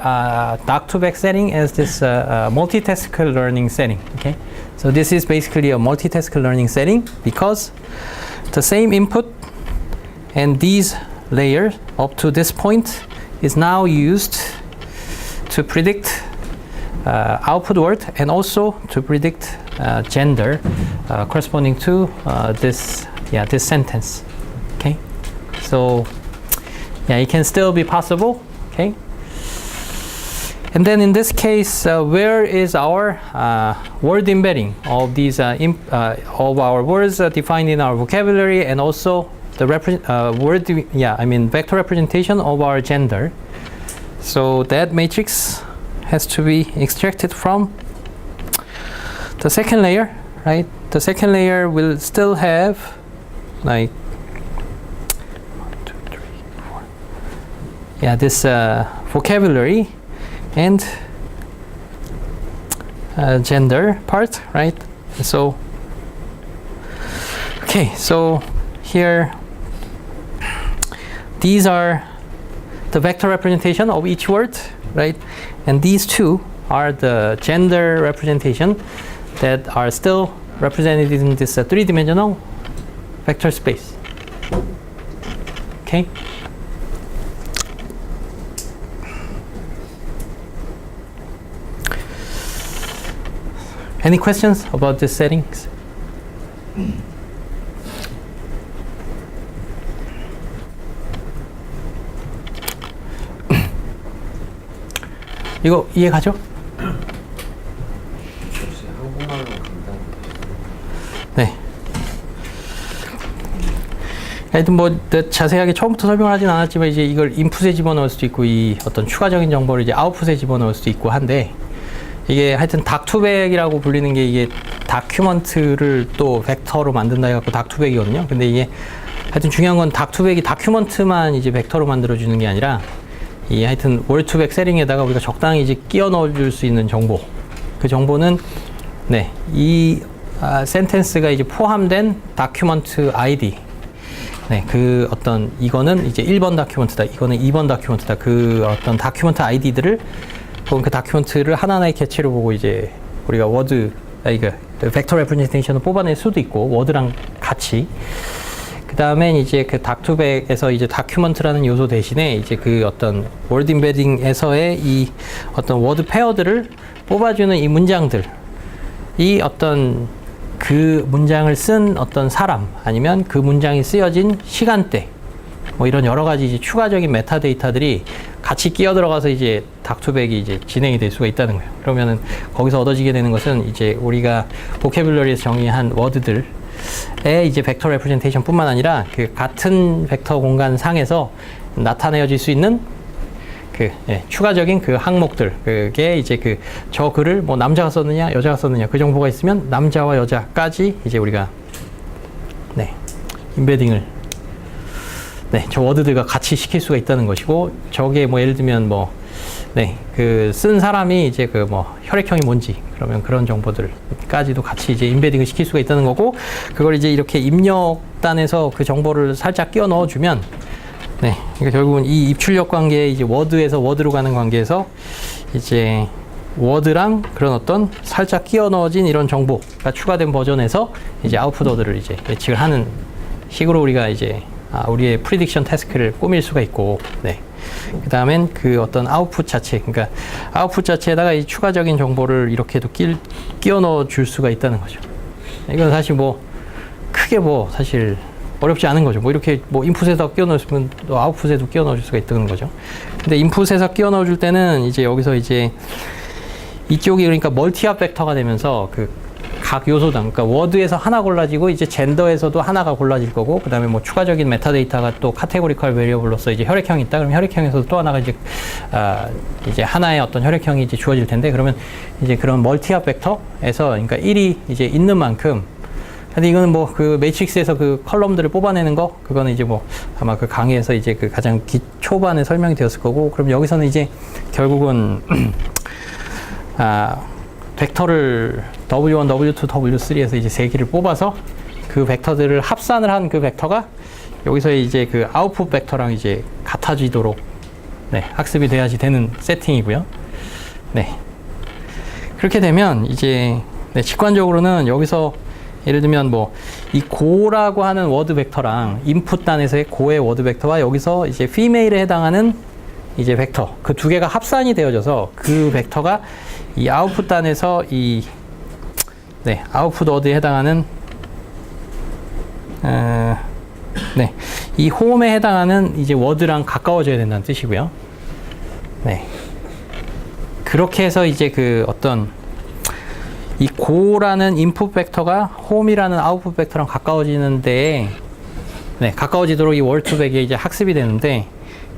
A: Doc2Vec setting as this multitask learning setting. Okay, so this is basically a multitask learning setting because the same input and these layers up to this point is now used to predict output word and also to predict gender corresponding to this sentence. Okay, so it can still be possible. Okay, and then in this case, where is our word embedding of these of our words defined in our vocabulary and also the vector representation of our gender? So that matrix has to be extracted from the second layer, right? The second layer will still have like 1, 2, 3, 4. This vocabulary and gender part, right? So okay, so here these are the vector representation of each word, right? And these two are the gender representation that are still represented in this three-dimensional vector space. Okay. Any questions about the settings? 이거 이해 가죠? 네. 하여튼 뭐 자세하게 처음부터 설명을 하진 않았지만 이제 이걸 인풋에 집어넣을 수도 있고 이 어떤 추가적인 정보를 이제 아웃풋에 집어넣을 수도 있고 한데 이게 하여튼 닥2백이라고 불리는 게 이게 다큐먼트를 또 벡터로 만든다 해갖고 닥2백이거든요. 근데 이게 하여튼 중요한 건 닥2백이 다큐먼트만 이제 벡터로 만들어주는 게 아니라 이 하여튼 월2백 세링에다가 우리가 적당히 이제 끼워 넣어줄 수 있는 정보, 그 정보는 이 센텐스가 이제 포함된 다큐먼트 아이디, 그 어떤 이거는 이제 1번 다큐먼트다, 이거는 2번 다큐먼트다, 그 어떤 다큐먼트 아이디들을 혹은 그 다큐먼트를 하나하나의 개체로 보고 이제 우리가 벡터 레프레젠테이션을 뽑아낼 수도 있고 워드랑 같이. 그 다음에 이제 그 닥2백에서 이제 다큐먼트라는 요소 대신에 이제 그 어떤 월드 임베딩에서의 이 어떤 워드 페어들을 뽑아주는 이 문장들, 이 어떤 그 문장을 쓴 어떤 사람 아니면 그 문장이 쓰여진 시간대, 뭐 이런 여러 가지 이제 추가적인 메타데이터들이 같이 끼어 들어가서 이제 닥2백이 이제 진행이 될 수가 있다는 거예요. 그러면은 거기서 얻어지게 되는 것은 이제 우리가 보캐뷸러리에서 정의한 워드들 이제 벡터 레프레젠테이션 뿐만 아니라 그 같은 벡터 공간 상에서 나타내어질 수 있는 그 추가적인 그 항목들, 그게 이제 저 글을 뭐 남자가 썼느냐 여자가 썼느냐 그 정보가 있으면 남자와 여자까지 이제 우리가 임베딩을 저 워드들과 같이 시킬 수가 있다는 것이고, 저게 뭐 예를 들면 뭐 그 쓴 사람이 이제 그 뭐 혈액형이 뭔지 그러면 그런 정보들까지도 같이 이제 임베딩을 시킬 수가 있다는 거고, 그걸 이제 이렇게 입력단에서 그 정보를 살짝 끼워 넣어주면 그러니까 결국은 이 입출력 관계, 이제 워드에서 워드로 가는 관계에서 이제 워드랑 그런 어떤 살짝 끼워 넣어진 이런 정보가 추가된 버전에서 이제 아웃풋 워드를 이제 예측을 하는 식으로 우리가 이제 우리의 프리딕션 태스크를 꾸밀 수가 있고, 그 다음엔 그 어떤 아웃풋 자체, 그러니까 아웃풋 자체에다가 이 추가적인 정보를 이렇게도 끼워 넣어 줄 수가 있다는 거죠. 이건 사실 뭐 크게 뭐 사실 어렵지 않은 거죠. 뭐 이렇게 뭐 인풋에다 끼워 넣으면 또 아웃풋에도 끼워 넣어 줄 수가 있다는 거죠. 근데 인풋에서 끼워 넣어 줄 때는 이제 여기서 이제 이쪽이 그러니까 멀티압 벡터가 되면서 그 각 요소당, 그러니까 워드에서 하나 골라지고 이제 젠더에서도 하나가 골라질 거고, 그 다음에 뭐 추가적인 메타데이터가 또 카테고리컬 베리어블로서 이제 혈액형이 있다. 그럼 혈액형에서도 또 하나가 이제 하나의 어떤 혈액형이 이제 주어질 텐데, 그러면 이제 그런 멀티합 벡터에서, 그러니까 1이 이제 있는 만큼, 근데 이거는 뭐 그 매트릭스에서 그 컬럼들을 뽑아내는 거, 그거는 이제 뭐 아마 그 강의에서 이제 그 가장 초반에 설명이 되었을 거고, 그럼 여기서는 이제 결국은 벡터를 W1, W2, W3에서 이제 세 개를 뽑아서 그 벡터들을 합산을 한 그 벡터가 여기서 이제 그 아웃풋 벡터랑 이제 같아지도록 네, 학습이 돼야지 되는 세팅이고요. 네. 그렇게 되면 이제 네, 직관적으로는 여기서 예를 들면 뭐 이 고라고 하는 워드 벡터랑 인풋 단에서의 고의 워드 벡터와 여기서 이제 피메일에 해당하는 이제 벡터 그 두 개가 합산이 되어져서 그 벡터가 이 아웃풋 단에서 이 네, 아웃풋 워드에 해당하는 네, 이 홈에 해당하는 이제 워드랑 가까워져야 된다는 뜻이고요. 네. 그렇게 해서 이제 그 어떤 이 고라는 인풋 벡터가 홈이라는 아웃풋 벡터랑 가까워지는데 네, 가까워지도록 이 월투백에 이제 학습이 되는데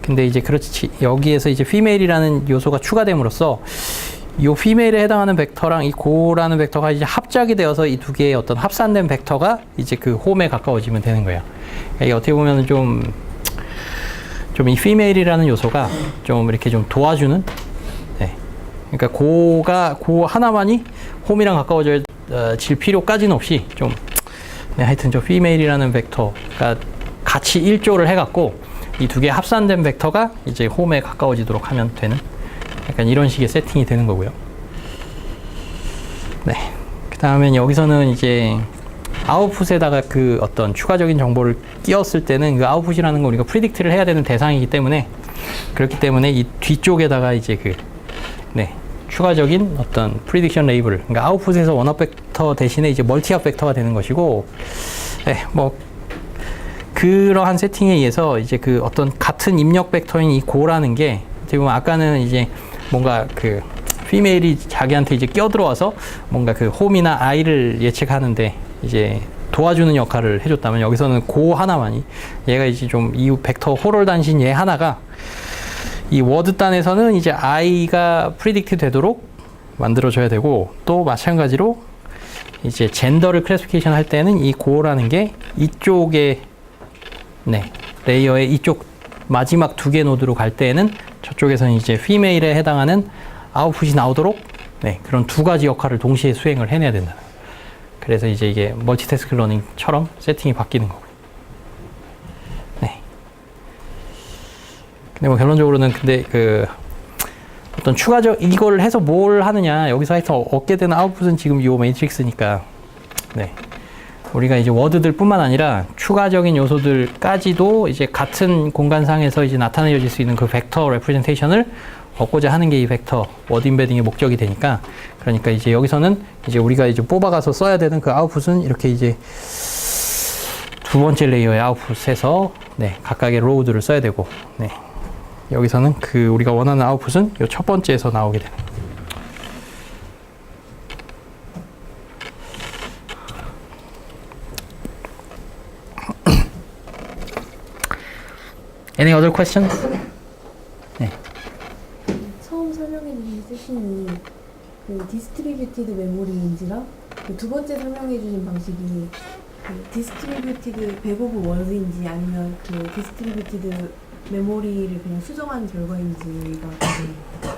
A: 근데 이제 그렇지 여기에서 이제 피메일이라는 요소가 추가됨으로써 이 피메일에 해당하는 벡터랑 이 고라는 벡터가 이제 합작이 되어서 이 두 개의 어떤 합산된 벡터가 이제 그 홈에 가까워지면 되는 거예요. 이게 어떻게 보면 좀 이 피메일이라는 요소가 좀 이렇게 좀 도와주는 네. 그러니까 고 하나만이 홈이랑 가까워질 필요까지는 없이 좀 네, 하여튼 저 피메일이라는 벡터가 같이 일조를 해갖고 이 두 개 합산된 벡터가 이제 홈에 가까워지도록 하면 되는 약간 이런 식의 세팅이 되는 거고요. 네. 그 다음에 여기서는 이제 아웃풋에다가 그 어떤 추가적인 정보를 끼웠을 때는 그 아웃풋이라는 거 우리가 프리딕트를 해야 되는 대상이기 때문에 그렇기 때문에 이 뒤쪽에다가 이제 그 네. 추가적인 어떤 프리딕션 레이블, 그러니까 아웃풋에서 원합 벡터 대신에 이제 멀티합 벡터가 되는 것이고, 네, 뭐 그러한 세팅에 의해서 이제 그 어떤 같은 입력 벡터인 이 고라는 게 어떻게 보면 아까는 이제 뭔가 그 피메일이 자기한테 이제 끼어들어와서 뭔가 그 홈이나 아이를 예측하는데 이제 도와주는 역할을 해줬다면 여기서는 고 하나만이 얘가 이제 좀 이 벡터 호럴 단신 얘 하나가 이 워드 단에서는 이제 i가 프리딕트 되도록 만들어줘야 되고 또 마찬가지로 이제 젠더를 클래시피케이션 할 때는 이 고라는 게 이쪽에 네, 레이어의 이쪽 마지막 두 개 노드로 갈 때에는 저쪽에서는 이제 피메일에 해당하는 아웃풋이 나오도록 네, 그런 두 가지 역할을 동시에 수행을 해내야 된다. 그래서 이제 이게 멀티태스크 러닝처럼 세팅이 바뀌는 거고요. 네. 근데 뭐 결론적으로는 근데 그 어떤 추가적 이거를 해서 뭘 하느냐 여기서 해서 얻게 되는 아웃풋은 지금 이 매트릭스니까 네. 우리가 이제 워드들 뿐만 아니라 추가적인 요소들까지도 이제 같은 공간상에서 이제 나타내질 수 있는 그 벡터 레프레젠테이션을 얻고자 하는 게 이 벡터 워드 임베딩의 목적이 되니까 그러니까 이제 여기서는 이제 우리가 이제 뽑아가서 써야 되는 그 아웃풋은 이렇게 이제 두 번째 레이어의 아웃풋에서 네, 각각의 로우들을 써야 되고 네. 여기서는 그 우리가 원하는 아웃풋은 이 첫 번째에서 나오게 되는 Any other questions? 네.
C: 처음 설명해 주신 세팅이 그 디스트리뷰티드 메모리인지랑 그 두 번째 설명해 주신 방식이 그 디스트리뷰티드 백 오브 월드인지 아니면 그 디스트리뷰티드 메모리를 그냥 수정한 결과인지가 궁금해요.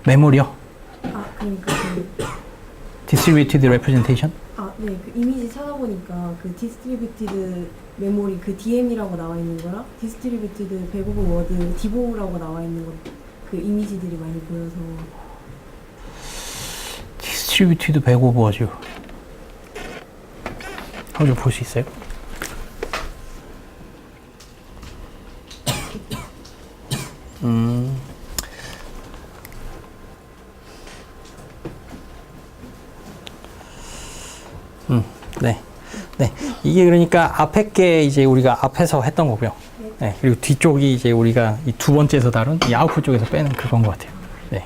A: 메모리요?
C: 아 그러니까 그
A: Distributed Representation?
C: 네, 그 이미지 찾아보니까 그 디스트리뷰티드 메모리 그 DM이라고 나와 있는 거랑 디스트리뷰티드 백 오브 워드 디보라고 나와 있는 거 그 이미지들이 많이 보여서
A: Distributed Bag of Words. 한번 좀 볼 수 있어요? 네. 네. 이게 그러니까 앞에 게 이제 우리가 앞에서 했던 거고요. 네. 그리고 뒤쪽이 이제 우리가 이 두 번째에서 다룬 이 아웃풋 쪽에서 빼는 그건 것 같아요. 네.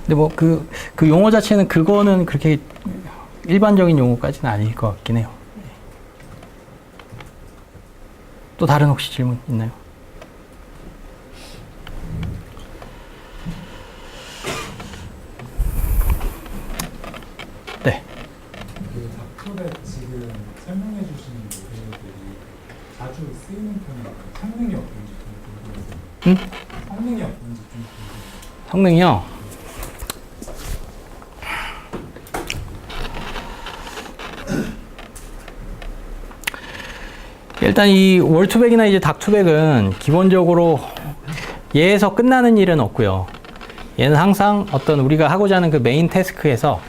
A: 근데 뭐 그 용어 자체는 그거는 그렇게 일반적인 용어까지는 아닐 것 같긴 해요. 또 다른 혹시 질문 있나요? 네.
D: 그 닥터백 지금 설명해 주시는 모델들이 자주 쓰이는 편인가요? 성능이 어떤지 좀 궁금해서. 성능이 어떤지 좀 궁금해요.
A: 성능이요? 일단 이 월투백이나 이제 닥투백은 기본적으로 얘에서 끝나는 일은 없고요. 얘는 항상 어떤 우리가 하고자 하는 그 메인 태스크에서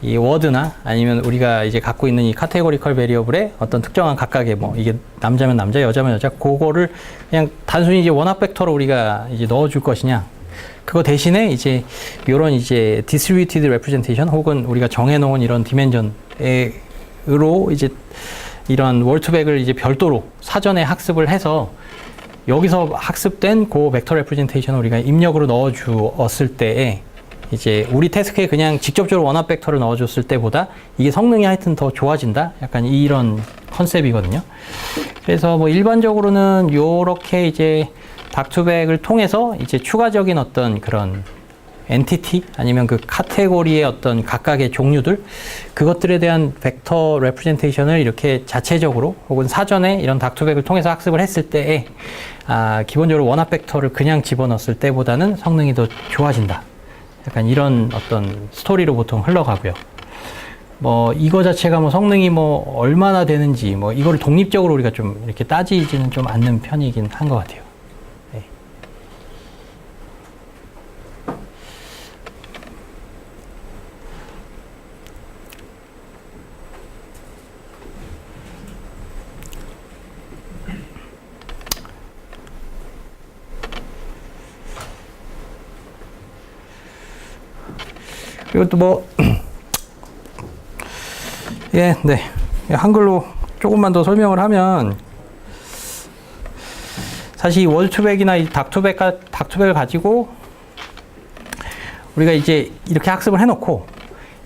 A: 이 워드나 아니면 우리가 이제 갖고 있는 이 카테고리컬 베리어블의 어떤 특정한 각각의 뭐 이게 남자면 남자, 여자면 여자, 그거를 그냥 단순히 이제 원합 벡터로 우리가 이제 넣어줄 것이냐. 그거 대신에 이제 요런 이제 distributed representation 혹은 우리가 정해놓은 이런 디멘전으로 이제 이런 월투백을 이제 별도로 사전에 학습을 해서 여기서 학습된 그 벡터 레프레젠테이션을 우리가 입력으로 넣어주었을 때에 이제 우리 태스크에 그냥 직접적으로 원합 벡터를 넣어줬을 때보다 이게 성능이 하여튼 더 좋아진다? 약간 이런 컨셉이거든요. 그래서 뭐 일반적으로는 요렇게 이제 닥투백을 통해서 이제 추가적인 어떤 그런 엔티티 아니면 그 카테고리의 어떤 각각의 종류들 그것들에 대한 벡터 레프레젠테이션을 이렇게 자체적으로 혹은 사전에 이런 닥투백을 통해서 학습을 했을 때에 기본적으로 원합 벡터를 그냥 집어넣었을 때보다는 성능이 더 좋아진다. 약간 이런 어떤 스토리로 보통 흘러가고요. 뭐 이거 자체가 뭐 성능이 뭐 얼마나 되는지 뭐 이거를 독립적으로 우리가 좀 이렇게 따지지는 좀 않는 편이긴 한 것 같아요. 네. 그리고 또 뭐, 예, 네. 한글로 조금만 더 설명을 하면, 사실 이 월투백이나 이 닥투백을 가지고, 우리가 이제 이렇게 학습을 해놓고,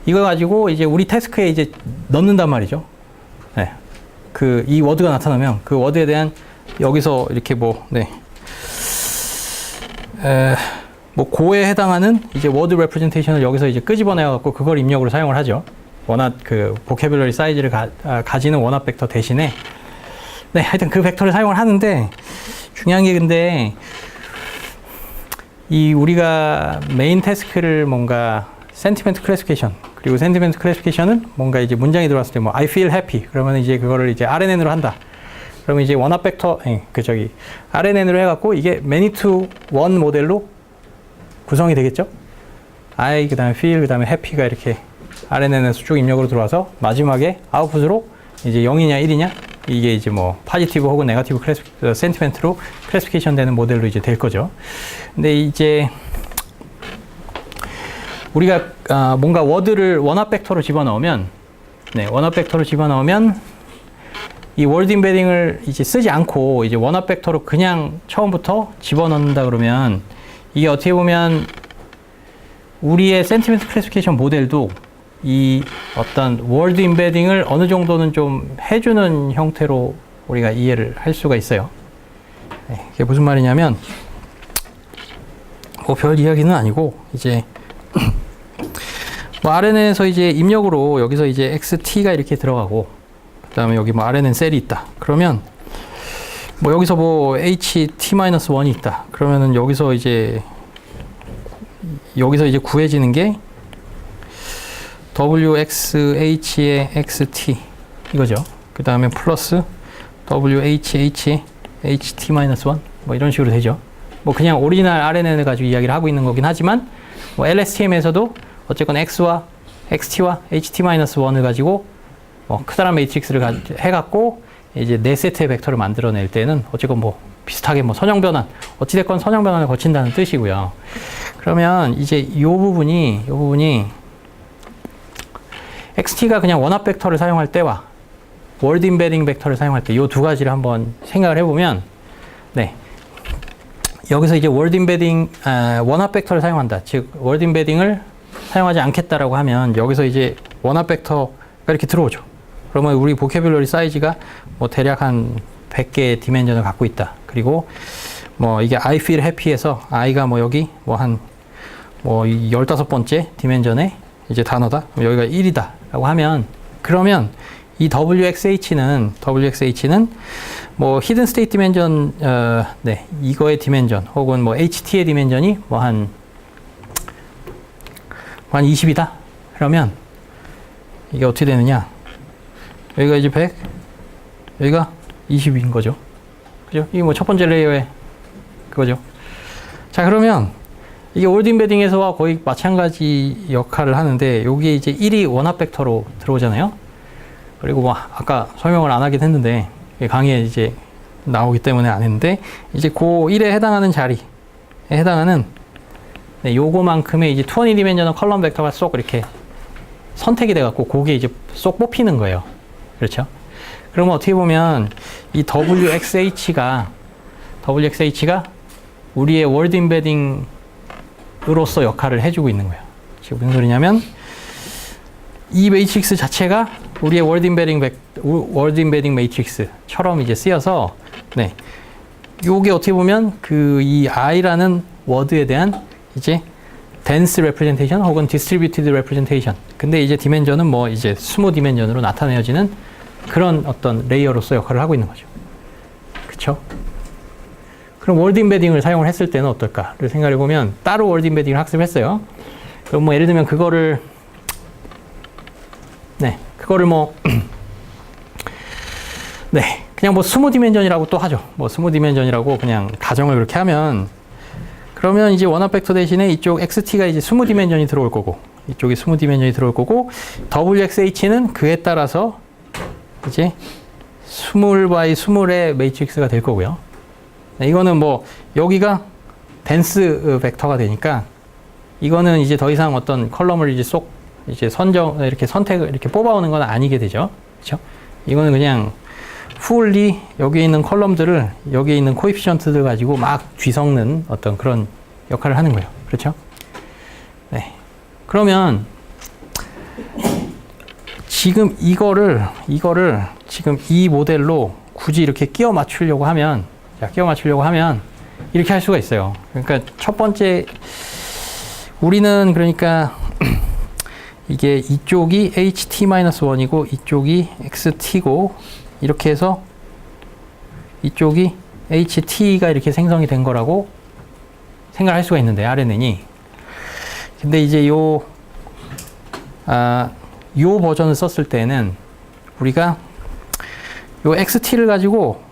A: 이걸 가지고 이제 우리 태스크에 이제 넣는단 말이죠. 네. 이 워드가 나타나면 그 워드에 대한 여기서 이렇게 뭐, 네. 뭐 고에 해당하는 이제 워드 레프레젠테이션을 여기서 이제 끄집어내 갖고 그걸 입력으로 사용을 하죠. 원합 그 보캐뷸러리 사이즈를 가지는 원합 벡터 대신에 네, 하여튼 그 벡터를 사용을 하는데 중요한 게 근데 이 우리가 메인 태스크를 뭔가 센티멘트 클래시피케이션 그리고 센티멘트 클래시피케이션은 뭔가 이제 문장이 들어왔을 때 뭐 I feel happy 그러면 이제 그거를 이제 RNN으로 한다. 그러면 이제 원합 벡터 RNN으로 해갖고 이게 many to one 모델로 구성이 되겠죠? I, 그 다음에 feel, 그 다음에 happy가 이렇게 RNN에서 쭉 입력으로 들어와서 마지막에 아웃풋으로 이제 0이냐 1이냐 이게 이제 뭐 포지티브 혹은 네거티브 센티멘트로 클래시피케이션 되는 모델로 이제 될 거죠. 근데 이제 우리가 뭔가 워드를 원합 벡터로 집어넣으면 원합 벡터로 집어넣으면 이 월드 임베딩을 이제 쓰지 않고 이제 원합 벡터로 그냥 처음부터 집어넣는다 그러면 이게 어떻게 보면 우리의 센티멘트 클래시피케이션 모델도 이 어떤 월드 임베딩을 어느 정도는 좀 해주는 형태로 우리가 이해를 할 수가 있어요. 네, 그게 무슨 말이냐면 뭐 별 이야기는 아니고 이제 뭐 RNN에서 이제 입력으로 여기서 이제 XT가 이렇게 들어가고 그 다음에 여기 뭐 RNN 셀이 있다. 그러면 뭐 여기서 뭐 HT-1이 있다. 그러면은 여기서 이제 구해지는 게 WXH의 XT 이거죠. 그 다음에 플러스 WHH의 HT-1 뭐 이런 식으로 되죠. 뭐 그냥 오리지널 RNN을 가지고 이야기를 하고 있는 거긴 하지만 뭐 LSTM에서도 어쨌건 X와 XT와 HT-1을 가지고 뭐 크다란 매트릭스를 해갖고 이제 네 세트의 벡터를 만들어낼 때는 어쨌건 뭐 비슷하게 뭐 선형 변환 어찌됐건 선형 변환을 거친다는 뜻이고요. 그러면 이제 이 부분이 XT가 그냥 원합 벡터를 사용할 때와 월드 임베딩 벡터를 사용할 때 이 두 가지를 한번 생각을 해보면 여기서 이제 월드 임베딩, 원합 벡터를 사용한다. 즉, 월드 임베딩을 사용하지 않겠다라고 하면 여기서 이제 원합 벡터가 이렇게 들어오죠. 그러면 우리 보캐뷸러리 사이즈가 뭐 대략 한 100개의 디멘전을 갖고 있다. 그리고 뭐 이게 I feel happy에서 I가 뭐 여기 뭐 한 뭐 15번째 디멘전의 이제 단어다. 여기가 1이다. 라고 하면 그러면 이 WXH는 뭐 히든 스테이트 디멘전 이거의 디멘전 혹은 뭐 HT의 디멘전이 뭐 한 20이다. 그러면 이게 어떻게 되느냐? 여기가 이제 100, 여기가 20인 거죠. 그죠? 이게 뭐 첫 번째 레이어의 그거죠. 자, 그러면 이게 월드 임베딩에서와 거의 마찬가지 역할을 하는데 여기에 이제 1이 원합 벡터로 들어오잖아요. 그리고 뭐 아까 설명을 안 하긴 했는데 강의에 이제 나오기 때문에 안 했는데 이제 그 1에 해당하는 자리에 해당하는 요거만큼의 이제 20디멘전al 컬럼 벡터가 쏙 이렇게 선택이 돼갖고 그게 이제 쏙 뽑히는 거예요. 그렇죠? 그러면 어떻게 보면 이 WXH가 우리의 월드 임베딩으로서 역할을 해주고 있는 거예요. 지금 무슨 소리냐면 이 매트릭스 자체가 우리의 월드 임베딩 매트릭스처럼 이제 쓰여서 요게 어떻게 보면 그 이 I라는 워드에 대한 이제 dense representation 혹은 distributed representation. 근데 이제 디멘전은 뭐 이제 20디멘전으로 나타내어지는 그런 어떤 레이어로서 역할을 하고 있는 거죠. 그쵸? 그럼 월드 임베딩을 사용을 했을 때는 어떨까를 생각해 보면 따로 월드 임베딩을 학습했어요. 그럼 뭐 예를 들면 그거를 뭐 그냥 뭐 20디멘전이라고 또 하죠. 뭐 20디멘전이라고 그냥 가정을 그렇게 하면 그러면 이제 원합 벡터 대신에 이쪽 XT가 이제 20디멘전이 들어올 거고 이쪽에 20디멘전이 들어올 거고 WXH는 그에 따라서 이제 20x20의 매트릭스가 될 거고요. 이거는 뭐 여기가 덴스 벡터가 되니까 이거는 이제 더 이상 어떤 컬럼을 이제 쏙 이제 선택을 이렇게 뽑아오는 건 아니게 되죠. 그렇죠? 이거는 그냥 fully 여기에 있는 컬럼들을 여기에 있는 코에피션트들 가지고 막 뒤섞는 어떤 그런 역할을 하는 거예요. 그렇죠? 네. 그러면 지금 이거를 지금 이 모델로 굳이 이렇게 끼워 맞추려고 하면 이렇게 할 수가 있어요. 그러니까 첫 번째 우리는 그러니까 이게 이쪽이 HT-1이고 이쪽이 XT고 이렇게 해서 이쪽이 HT가 이렇게 생성이 된 거라고 생각할 수가 있는데 RNN이 근데 이제 요 버전을 썼을 때는 우리가 요 XT를 가지고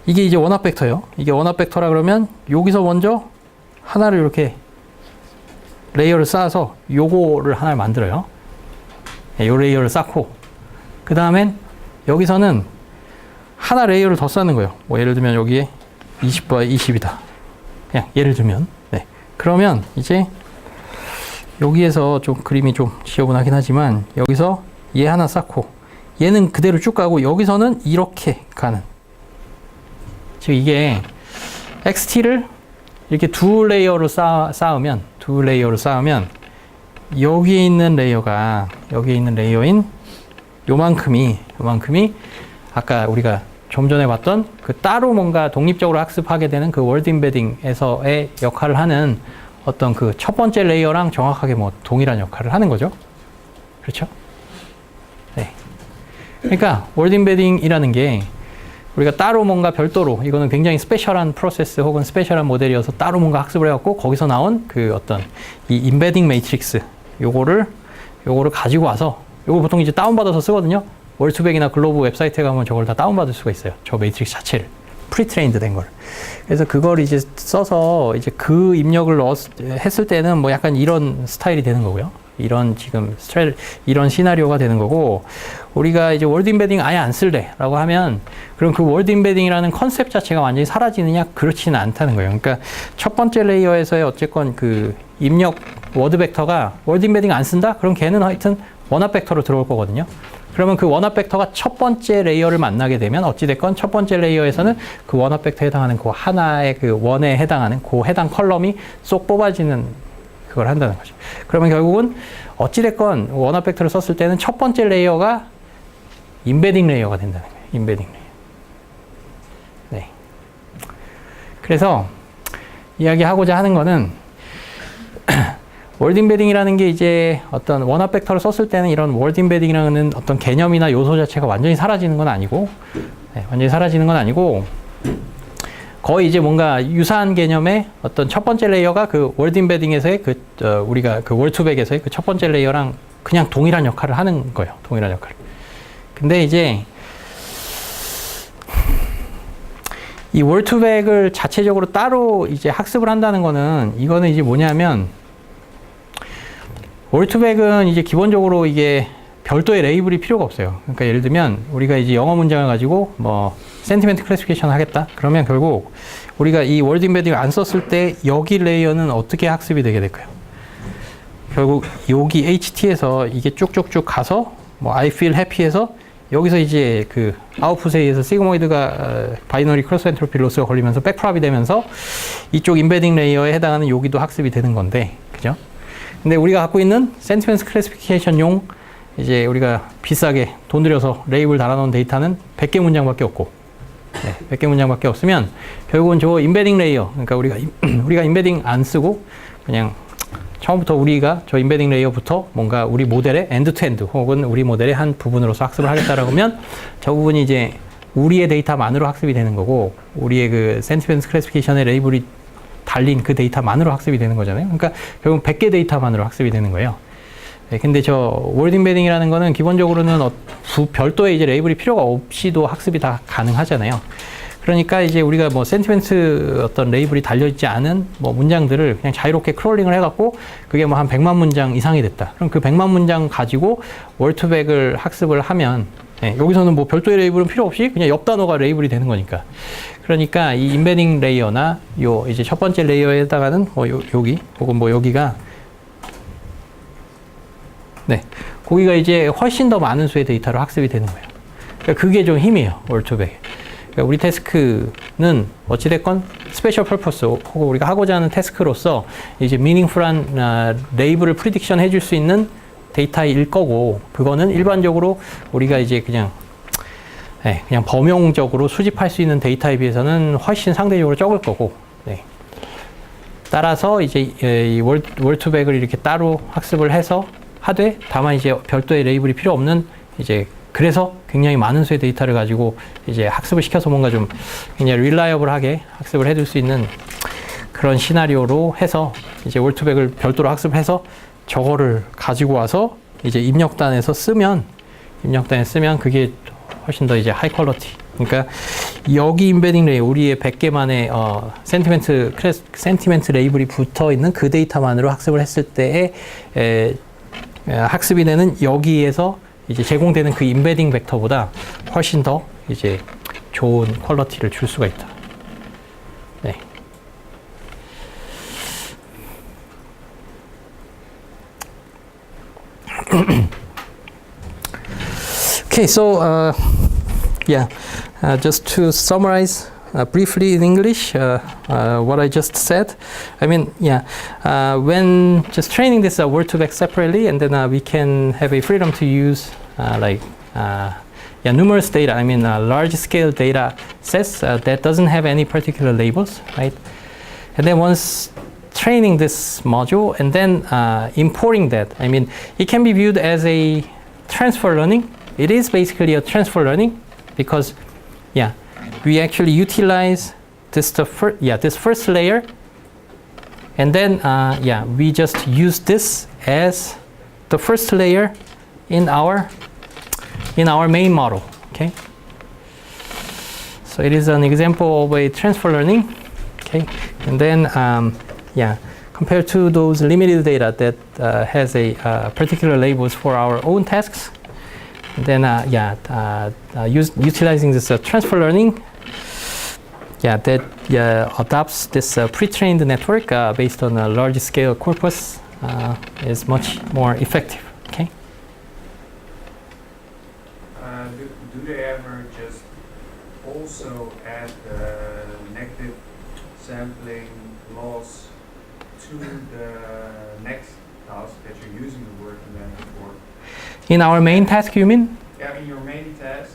A: 이게 이제 원합 벡터예요. 이게 원합 벡터라 그러면 여기서 먼저 하나를 이렇게 레이어를 쌓아서 요거를 하나를 만들어요. 요 레이어를 쌓고 그 다음엔 여기서는 하나 레이어를 더 쌓는 거예요. 뭐 예를 들면 여기에 20by 20이다. 그냥 예를 들면 그러면 이제 여기에서 좀 그림이 좀 지저분하긴 하지만 여기서 얘 하나 쌓고 얘는 그대로 쭉 가고 여기서는 이렇게 가는 즉 이게 XT를 이렇게 두 레이어로 쌓으면 여기에 있는 레이어인 요만큼이 아까 우리가 좀 전에 봤던 그 따로 뭔가 독립적으로 학습하게 되는 그 월드 임베딩에서의 역할을 하는 어떤 그 첫 번째 레이어랑 정확하게 뭐 동일한 역할을 하는 거죠. 그렇죠? 네. 그러니까 월드 임베딩이라는 게 우리가 따로 뭔가 별도로 이거는 굉장히 스페셜한 프로세스 혹은 스페셜한 모델이어서 따로 뭔가 학습을 해갖고 거기서 나온 그 어떤 이 임베딩 매트릭스 요거를 가지고 와서 요거 보통 이제 다운받아서 쓰거든요. 월투백이나 글로브 웹사이트에 가면 저걸 다 다운받을 수가 있어요. 저 매트릭스 자체를. 프리트레인드 된 걸. 그래서 그걸 이제 써서 이제 그 입력을 했을 때는 뭐 약간 이런 스타일이 되는 거고요. 이런 지금 이런 시나리오가 되는 거고, 우리가 이제 월드 임베딩 아예 안 쓸래라고 하면 그럼 그 월드 임베딩이라는 컨셉 자체가 완전히 사라지느냐? 그렇지는 않다는 거예요. 그러니까 첫 번째 레이어에서의 어쨌건 그 입력 워드 벡터가 월드 임베딩 안 쓴다? 그럼 걔는 하여튼 원합 벡터로 들어올 거거든요. 그러면 그 원합 벡터가 첫 번째 레이어를 만나게 되면 어찌됐건 첫 번째 레이어에서는 그 원합 벡터에 해당하는 그 하나의 그 원에 해당하는 그 해당 컬럼이 쏙 뽑아지는 그걸 한다는 거죠. 그러면 결국은 어찌됐건 원합 벡터를 썼을 때는 첫 번째 레이어가 임베딩 레이어가 된다는 거예요. 임베딩 레이어. 네. 그래서 이야기하고자 하는 거는 월드 임베딩이라는 게 이제 어떤 원합 벡터를 썼을 때는 이런 월드 임베딩이라는 어떤 개념이나 요소 자체가 완전히 사라지는 건 아니고, 네, 완전히 사라지는 건 아니고, 거의 이제 뭔가 유사한 개념의 어떤 첫 번째 레이어가 그 월드 임베딩에서의 우리가 그 월투백에서의 그 첫 번째 레이어랑 그냥 동일한 역할을 하는 거예요. 동일한 역할을. 근데 이제 이 월투백을 자체적으로 따로 이제 학습을 한다는 거는 이거는 이제 뭐냐면 월투백은 이제 기본적으로 이게 별도의 레이블이 필요가 없어요. 그러니까 예를 들면 우리가 이제 영어 문장을 가지고 뭐 센티멘트 클래시피케이션을 하겠다. 그러면 결국 우리가 이 월드 임베딩을 안 썼을 때 여기 레이어는 어떻게 학습이 되게 될까요? 결국 여기 HT에서 이게 쭉쭉쭉 가서 뭐 I feel happy에서 여기서 이제 그 아웃풋에 의해서 시그모이드가 바이너리 크로스 엔트로피 로스가 걸리면서 백프랍이 되면서 이쪽 임베딩 레이어에 해당하는 여기도 학습이 되는 건데, 그죠? 근데 우리가 갖고 있는 센티멘트 클래시피케이션용 이제 우리가 비싸게 돈 들여서 레이블 달아놓은 데이터는 100개 문장밖에 없고, 네, 100개 문장밖에 없으면 결국은 저 임베딩 레이어, 그러니까 우리가 임베딩 안 쓰고 그냥 처음부터 우리가 저 임베딩 레이어부터 뭔가 우리 모델의 엔드 투 엔드 혹은 우리 모델의 한 부분으로서 학습을 하겠다라고 하면 저 부분이 이제 우리의 데이터만으로 학습이 되는 거고, 우리의 그 센티멘트 클래시피케이션의 레이블이 달린 그 데이터만으로 학습이 되는 거잖아요. 그러니까 결국 100개 데이터만으로 학습이 되는 거예요. 네, 근데 저 월드 임베딩이라는 거는 기본적으로는 별도의 이제 레이블이 필요가 없이도 학습이 다 가능하잖아요. 그러니까 이제 우리가 뭐 센티멘트 어떤 레이블이 달려있지 않은 뭐 문장들을 그냥 자유롭게 크롤링을 해갖고 그게 뭐 한 100만 문장 이상이 됐다. 그럼 그 100만 문장 가지고 월투백을 학습을 하면, 네, 여기서는 뭐 별도의 레이블은 필요 없이 그냥 옆 단어가 레이블이 되는 거니까. 그러니까 이 임베딩 레이어나 요 이제 첫 번째 레이어에 해당하는 뭐 여기 혹은 뭐 여기가, 네, 거기가 이제 훨씬 더 많은 수의 데이터로 학습이 되는 거예요. 그러니까 그게 좀 힘이에요, 월투백. 그러니까 우리 태스크는 어찌됐건 스페셜 퍼포스 혹은 우리가 하고자 하는 태스크로서 이제 미닝풀한 레이블을 프리딕션 해줄 수 있는 데이터일 거고, 그거는 일반적으로 우리가 이제 그냥 범용적으로 수집할 수 있는 데이터에 비해서는 훨씬 상대적으로 적을 거고, 네. 따라서 이제 이 월투백을 이렇게 따로 학습을 해서 하되, 다만 이제 별도의 레이블이 필요 없는 이제 그래서 굉장히 많은 수의 데이터를 가지고 이제 학습을 시켜서 뭔가 좀 굉장히 릴라이어블하게 학습을 해줄 수 있는 그런 시나리오로 해서 이제 월투백을 별도로 학습해서 저거를 가지고 와서 이제 입력단에서 쓰면 그게 훨씬 더 이제 하이 퀄리티. 그러니까 여기 임베딩 레이어, 우리의 100개만의 센티멘트 레이블이 붙어 있는 그 데이터만으로 학습을 했을 때에 학습이 되는 여기에서 이제 제공되는 그 임베딩 벡터보다 훨씬 더 이제 좋은 퀄리티를 줄 수가 있다. 네. Okay, so just to summarize briefly in English what I just said. I mean, when just training this Word2Vec separately, and then we can have a freedom to use numerous data. I mean, large-scale data sets that doesn't have any particular labels, right? And then once training this module and then importing that, I mean, it can be viewed as a transfer learning. It is basically a transfer learning because, we actually utilize this first layer, and then we just use this as the first layer in our main model. Okay, so it is an example of a transfer learning. Okay, and then compared to those limited data that has a particular labels for our own tasks. Then utilizing this transfer learning, that adopts this pre-trained network based on a large-scale corpus is much more effective. Okay.
B: Do they ever just also add the negative sampling loss to the next task that you're using the word inventor for?
A: In our main task, you mean?
B: Yeah, in your main task,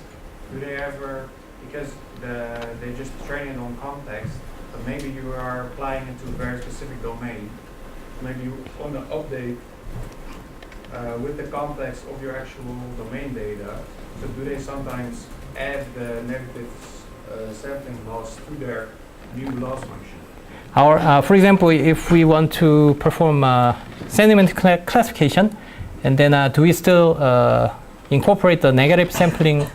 B: do they ever, because they just train it on context, but maybe you are applying it to a very specific domain. Maybe you want to update with the context of your actual domain data. So do they sometimes add the negative sampling loss to their new loss function?
A: For example, if we want to perform sentiment classification, and then do we still incorporate the negative sampling,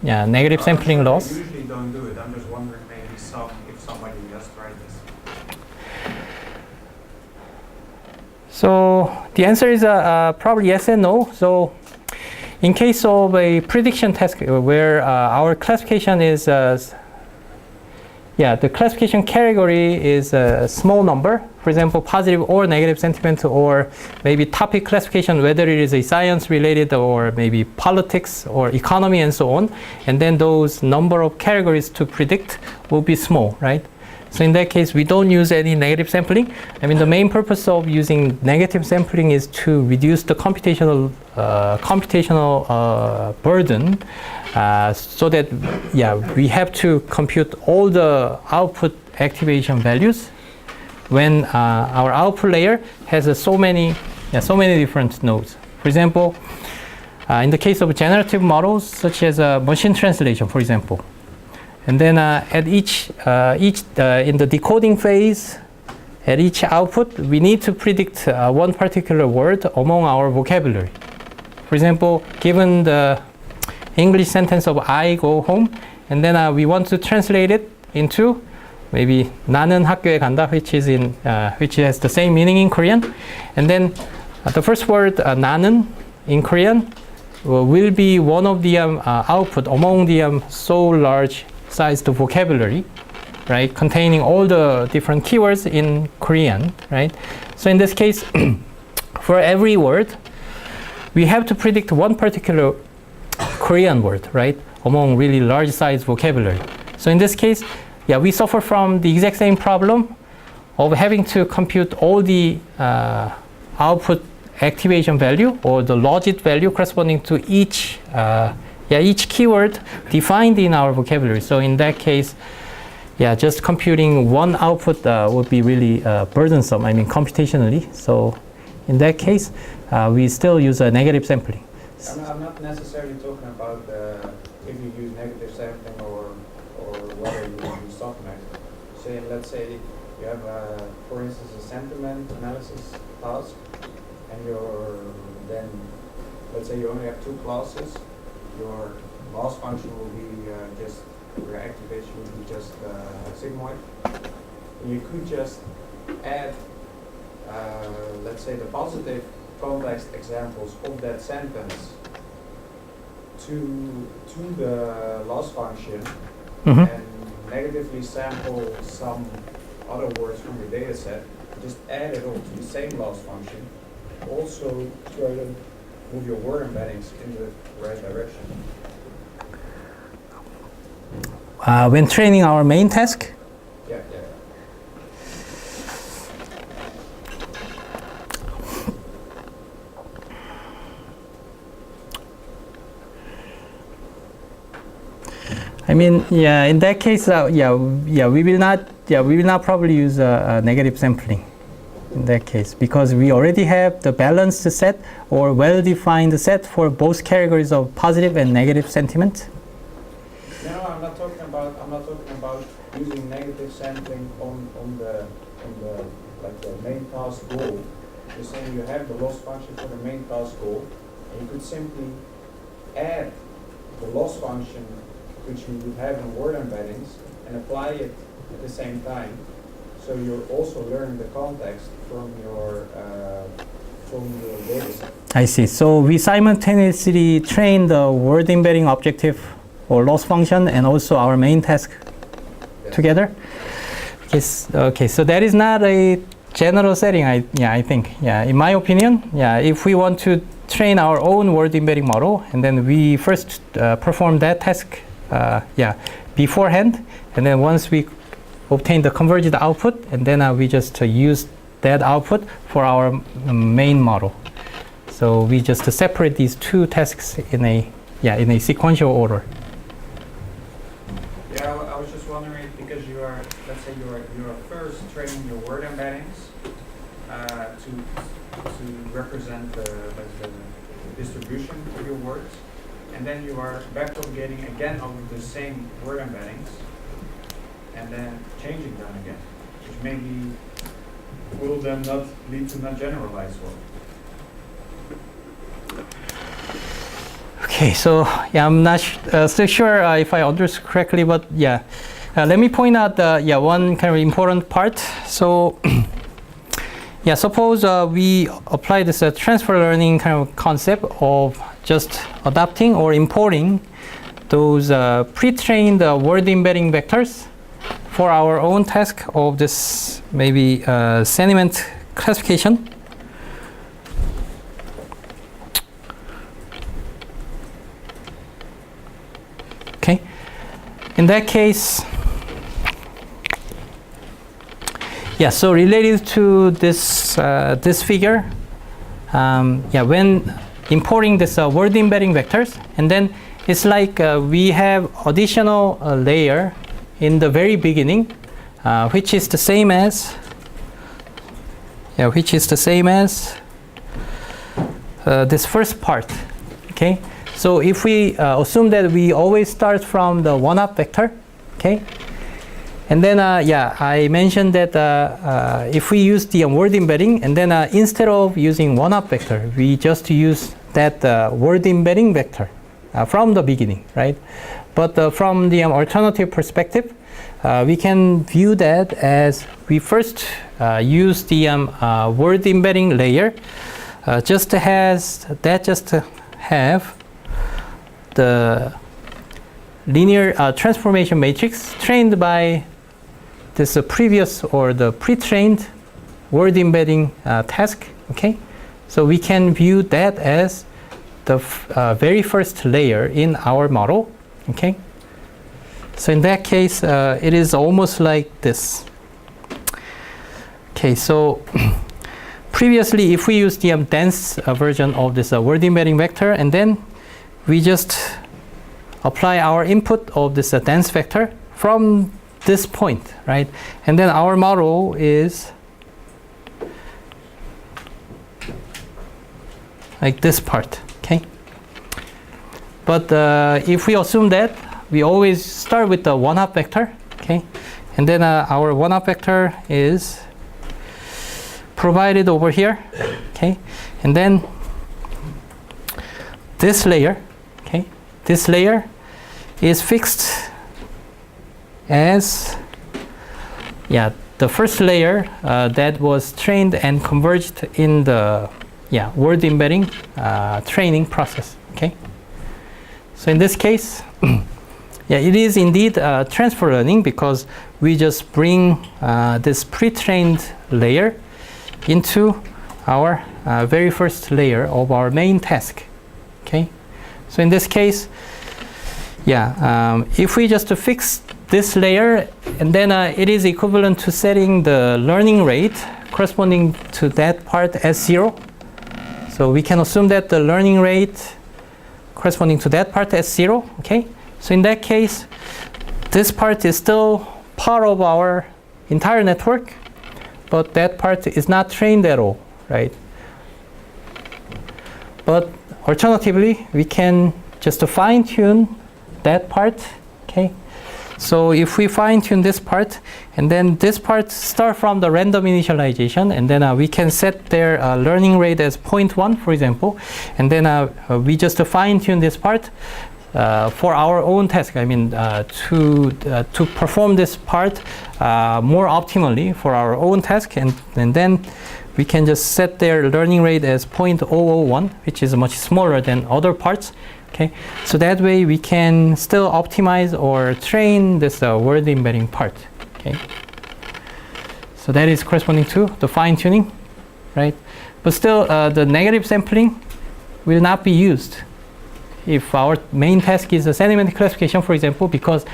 A: negative sampling loss?
B: I usually don't do it. I'm just wondering maybe if somebody just tried this.
A: So the answer is probably yes and no. So in case of a prediction task where our classification is, the classification category is a small number, for example, positive or negative sentiment, or maybe topic classification, whether it is a science related or maybe politics or economy and so on. And then those number of categories to predict will be small, right? So in that case, we don't use any negative sampling. I mean, the main purpose of using negative sampling is to reduce the computational burden, so that we have to compute all the output activation values when our output layer has so many different nodes. For example, in the case of generative models, such as machine translation, for example. And then at each in the decoding phase, at each output, we need to predict one particular word among our vocabulary. For example, given the English sentence of I go home, and then we want to translate it into maybe 나는 학교에 간다, which has the same meaning in Korean. And then the first word 나는 in Korean will be one of the output among the so large sized vocabulary, right, containing all the different keywords in Korean, right? So in this case, for every word, we have to predict one particular Korean word, right, among really large sized vocabulary. So in this case, we suffer from the exact same problem of having to compute all the output activation value or the logit value corresponding to each keyword defined in our vocabulary. So in that case, just computing one output would be really burdensome, I mean computationally. So in that case, we still use a negative sampling.
B: I'm not necessarily talking about if you use negative sampling or whether you use softmax. Let's say you have, for instance, a sentiment analysis task, and let's say you only have two classes. Your loss function will be your activation will be just sigmoid. And you could just add, let's say, the positive context examples of that sentence to the loss function, and negatively sample some other words from your data set. Just add it all to the same loss function. Also try to move your word embeddings in the right direction.
A: When training our main task?
B: Yeah.
A: I mean, in that case, we will not probably use negative sampling in that case, because we already have the balanced set or well-defined set for both categories of positive and negative sentiment.
B: No, I'm not talking about using negative sampling on the main task goal. You're saying you have the loss function for the main task goal, and you could simply add the loss function which you would have in word embeddings and apply it at the same time. So you're also learning the context from your data set.
A: I see. So we simultaneously train the word embedding objective or loss function and also our main task together. Yes. Okay. So that is not a general setting. I think. Yeah. In my opinion, yeah. If we want to train our own word embedding model, and then we first perform that task, beforehand, and then once we obtain the converged output, and then we just use that output for our main model. So we just separate these two tasks in a sequential order.
B: Yeah, I was just wondering because you are, let's say you are first training your word embeddings to represent the distribution of your words, and then you are back propagating again over the same word embeddings, and then changing them again, which maybe will then not lead to not generalized work.
A: Okay, so yeah, I'm not still sure if I understood correctly, but yeah, let me point out one kind of important part. So yeah, suppose we apply this transfer learning kind of concept of just adapting or importing those pre-trained word embedding vectors for our own task of this maybe sentiment classification. Okay, in that case, yeah. So related to this this figure, when importing this word embedding vectors, and then it's like we have additional layer in the very beginning, which is the same as this first part. Okay. So if we assume that we always start from the one-up vector, okay, and then I mentioned that if we use the word embedding, and then instead of using one-up vector, we just use that word embedding vector from the beginning, right? But from the alternative perspective, we can view that as we first use the word embedding layer, just to have the linear transformation matrix trained by this previous or the pre-trained word embedding task. Okay, so we can view that as the very first layer in our model. Okay, so in that case, it is almost like this. Okay, so previously, if we use the dense version of this word embedding vector, and then we just apply our input of this dense vector from this point, right? And then our model is like this part, okay? But if we assume that we always start with the one-up vector, okay? And then our one-up vector is provided over here, okay? And then this layer, okay? This layer is fixed as the first layer that was trained and converged in the word embedding training process. Okay, so in this case, it is indeed transfer learning because we just bring this pre-trained layer into our very first layer of our main task. Okay, so in this case, if we just fix this layer, and then it is equivalent to setting the learning rate corresponding to that part as 0. So we can assume that the learning rate corresponding to that part as 0. Okay, so in that case, this part is still part of our entire network, but that part is not trained at all, right? But alternatively, we can just fine-tune that part. Okay, so if we fine-tune this part, and then this part start from the random initialization, and then we can set their learning rate as 0.1, for example, and then we just fine-tune this part for our own task. I mean, to perform this part more optimally for our own task, and then we can just set their learning rate as 0.001, which is much smaller than other parts. Okay, so that way we can still optimize or train this word embedding part. Okay, so that is corresponding to the fine tuning, right? But still, the negative sampling will not be used if our main task is a sentiment classification, for example, because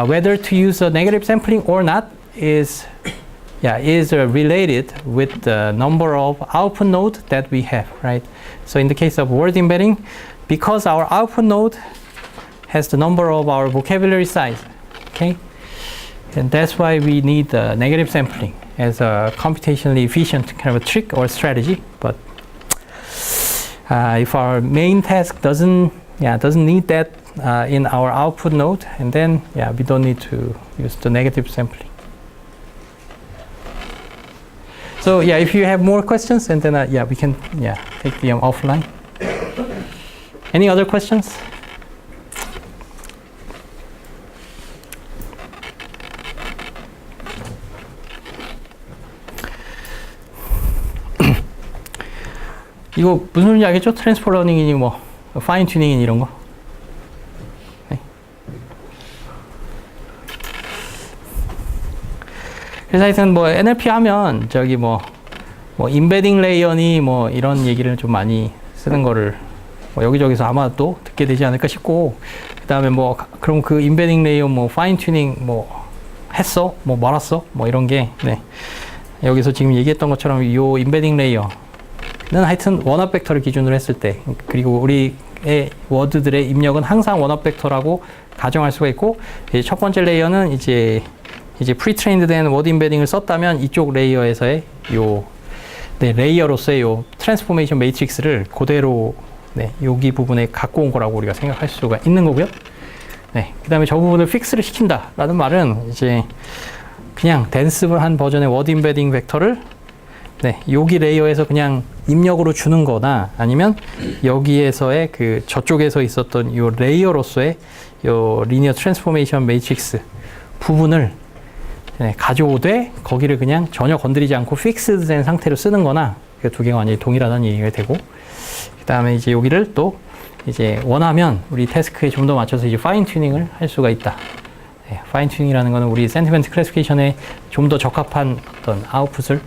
A: whether to use a negative sampling or not is related with the number of output node that we have, right? So in the case of word embedding, because our output node has the number of our vocabulary size, okay? And that's why we need the negative sampling as a computationally efficient kind of a trick or strategy. But if our main task doesn't need that in our output node, and then we don't need to use the negative sampling. So if you have more questions, and then we can take them offline. Any other questions? 이거 무슨 소리인지 알겠죠? 트랜스포 러닝이니 뭐 파인 튜닝이니 이런 거. 네. 그래서 하여튼 뭐 NLP 하면 저기 뭐 임베딩 레이어니 뭐 이런 얘기를 좀 많이 쓰는 거를 뭐 여기저기서 아마 또 듣게 되지 않을까 싶고, 그 다음에 뭐 그럼 그 임베딩 레이어 뭐 파인 튜닝 뭐 했어? 뭐 말았어? 뭐 이런 게 여기서 지금 얘기했던 것처럼 이 임베딩 레이어는 하여튼 원합 벡터를 기준으로 했을 때, 그리고 우리의 워드들의 입력은 항상 원합 벡터라고 가정할 수가 있고, 이제 첫 번째 레이어는 이제 프리트레인드 된 워드 임베딩을 썼다면 이쪽 레이어에서의 레이어로서의 요 트랜스포메이션 매트릭스를 그대로 여기 부분에 갖고 온 거라고 우리가 생각할 수가 있는 거고요. 그 다음에 저 부분을 픽스를 시킨다라는 말은 이제 그냥 댄스블한 버전의 워드 임베딩 벡터를 여기 레이어에서 그냥 입력으로 주는 거나, 아니면 여기에서의 그 저쪽에서 있었던 요 레이어로서의 요 리니어 트랜스포메이션 매트릭스 부분을 가져오되 거기를 그냥 전혀 건드리지 않고 픽스드 된 상태로 쓰는 거나, 그 두 개가 완전히 동일하다는 얘기가 되고, 그 다음에 이제 여기를 또 이제 원하면 우리 태스크에 좀 더 맞춰서 이제 파인 튜닝을 할 수가 있다. 파인 튜닝이라는 거는 우리 센티멘트 클래시피케이션에 좀 더 적합한 어떤 아웃풋을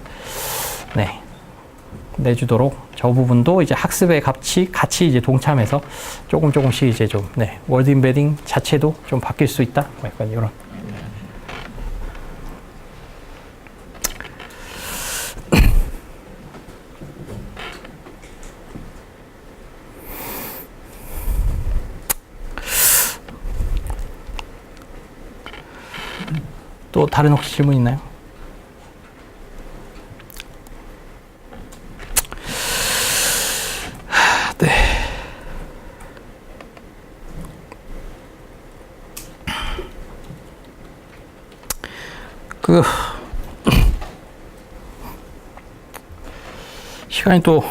A: 내주도록 저 부분도 이제 학습에 같이 이제 동참해서 조금씩 이제 좀 월드 임베딩 자체도 좀 바뀔 수 있다. 약간 이런. 또 다른 혹시 질문 있나요? 네. 시간이 또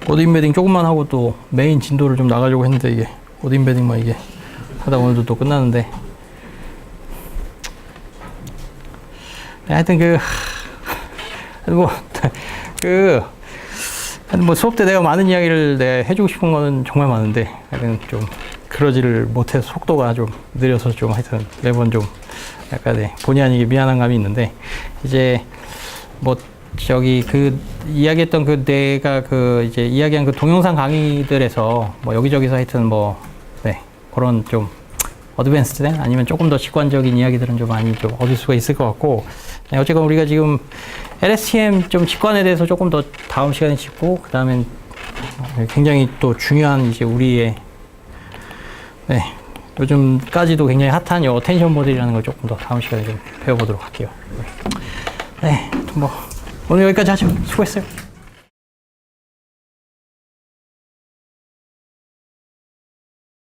A: 워드 임베딩 조금만 하고 또 메인 진도를 좀 나가려고 했는데, 이게 워드 임베딩만 이게 하다 오늘도 또 끝나는데, 하여튼 뭐 수업 때 내가 많은 이야기를 내가 해주고 싶은 거는 정말 많은데, 하여튼 좀 그러지를 못해서 속도가 좀 느려서 좀 하여튼 매번 좀 약간 본의 아니게 미안한 감이 있는데, 이제 뭐 저기 이야기했던 내가 이제 이야기한 동영상 강의들에서 뭐 여기저기서 하여튼 그런 좀 어드밴스드된 아니면 조금 더 직관적인 이야기들은 좀 많이 좀 얻을 수가 있을 것 같고, 어쨌건 우리가 지금 LSTM 좀 직관에 대해서 조금 더 다음 시간에 짚고, 그 다음엔 굉장히 또 중요한 이제 우리의 요즘까지도 굉장히 핫한 이 어텐션 모델이라는 걸 조금 더 다음 시간에 좀 배워보도록 할게요. 뭐 오늘 여기까지 하죠. 수고했어요.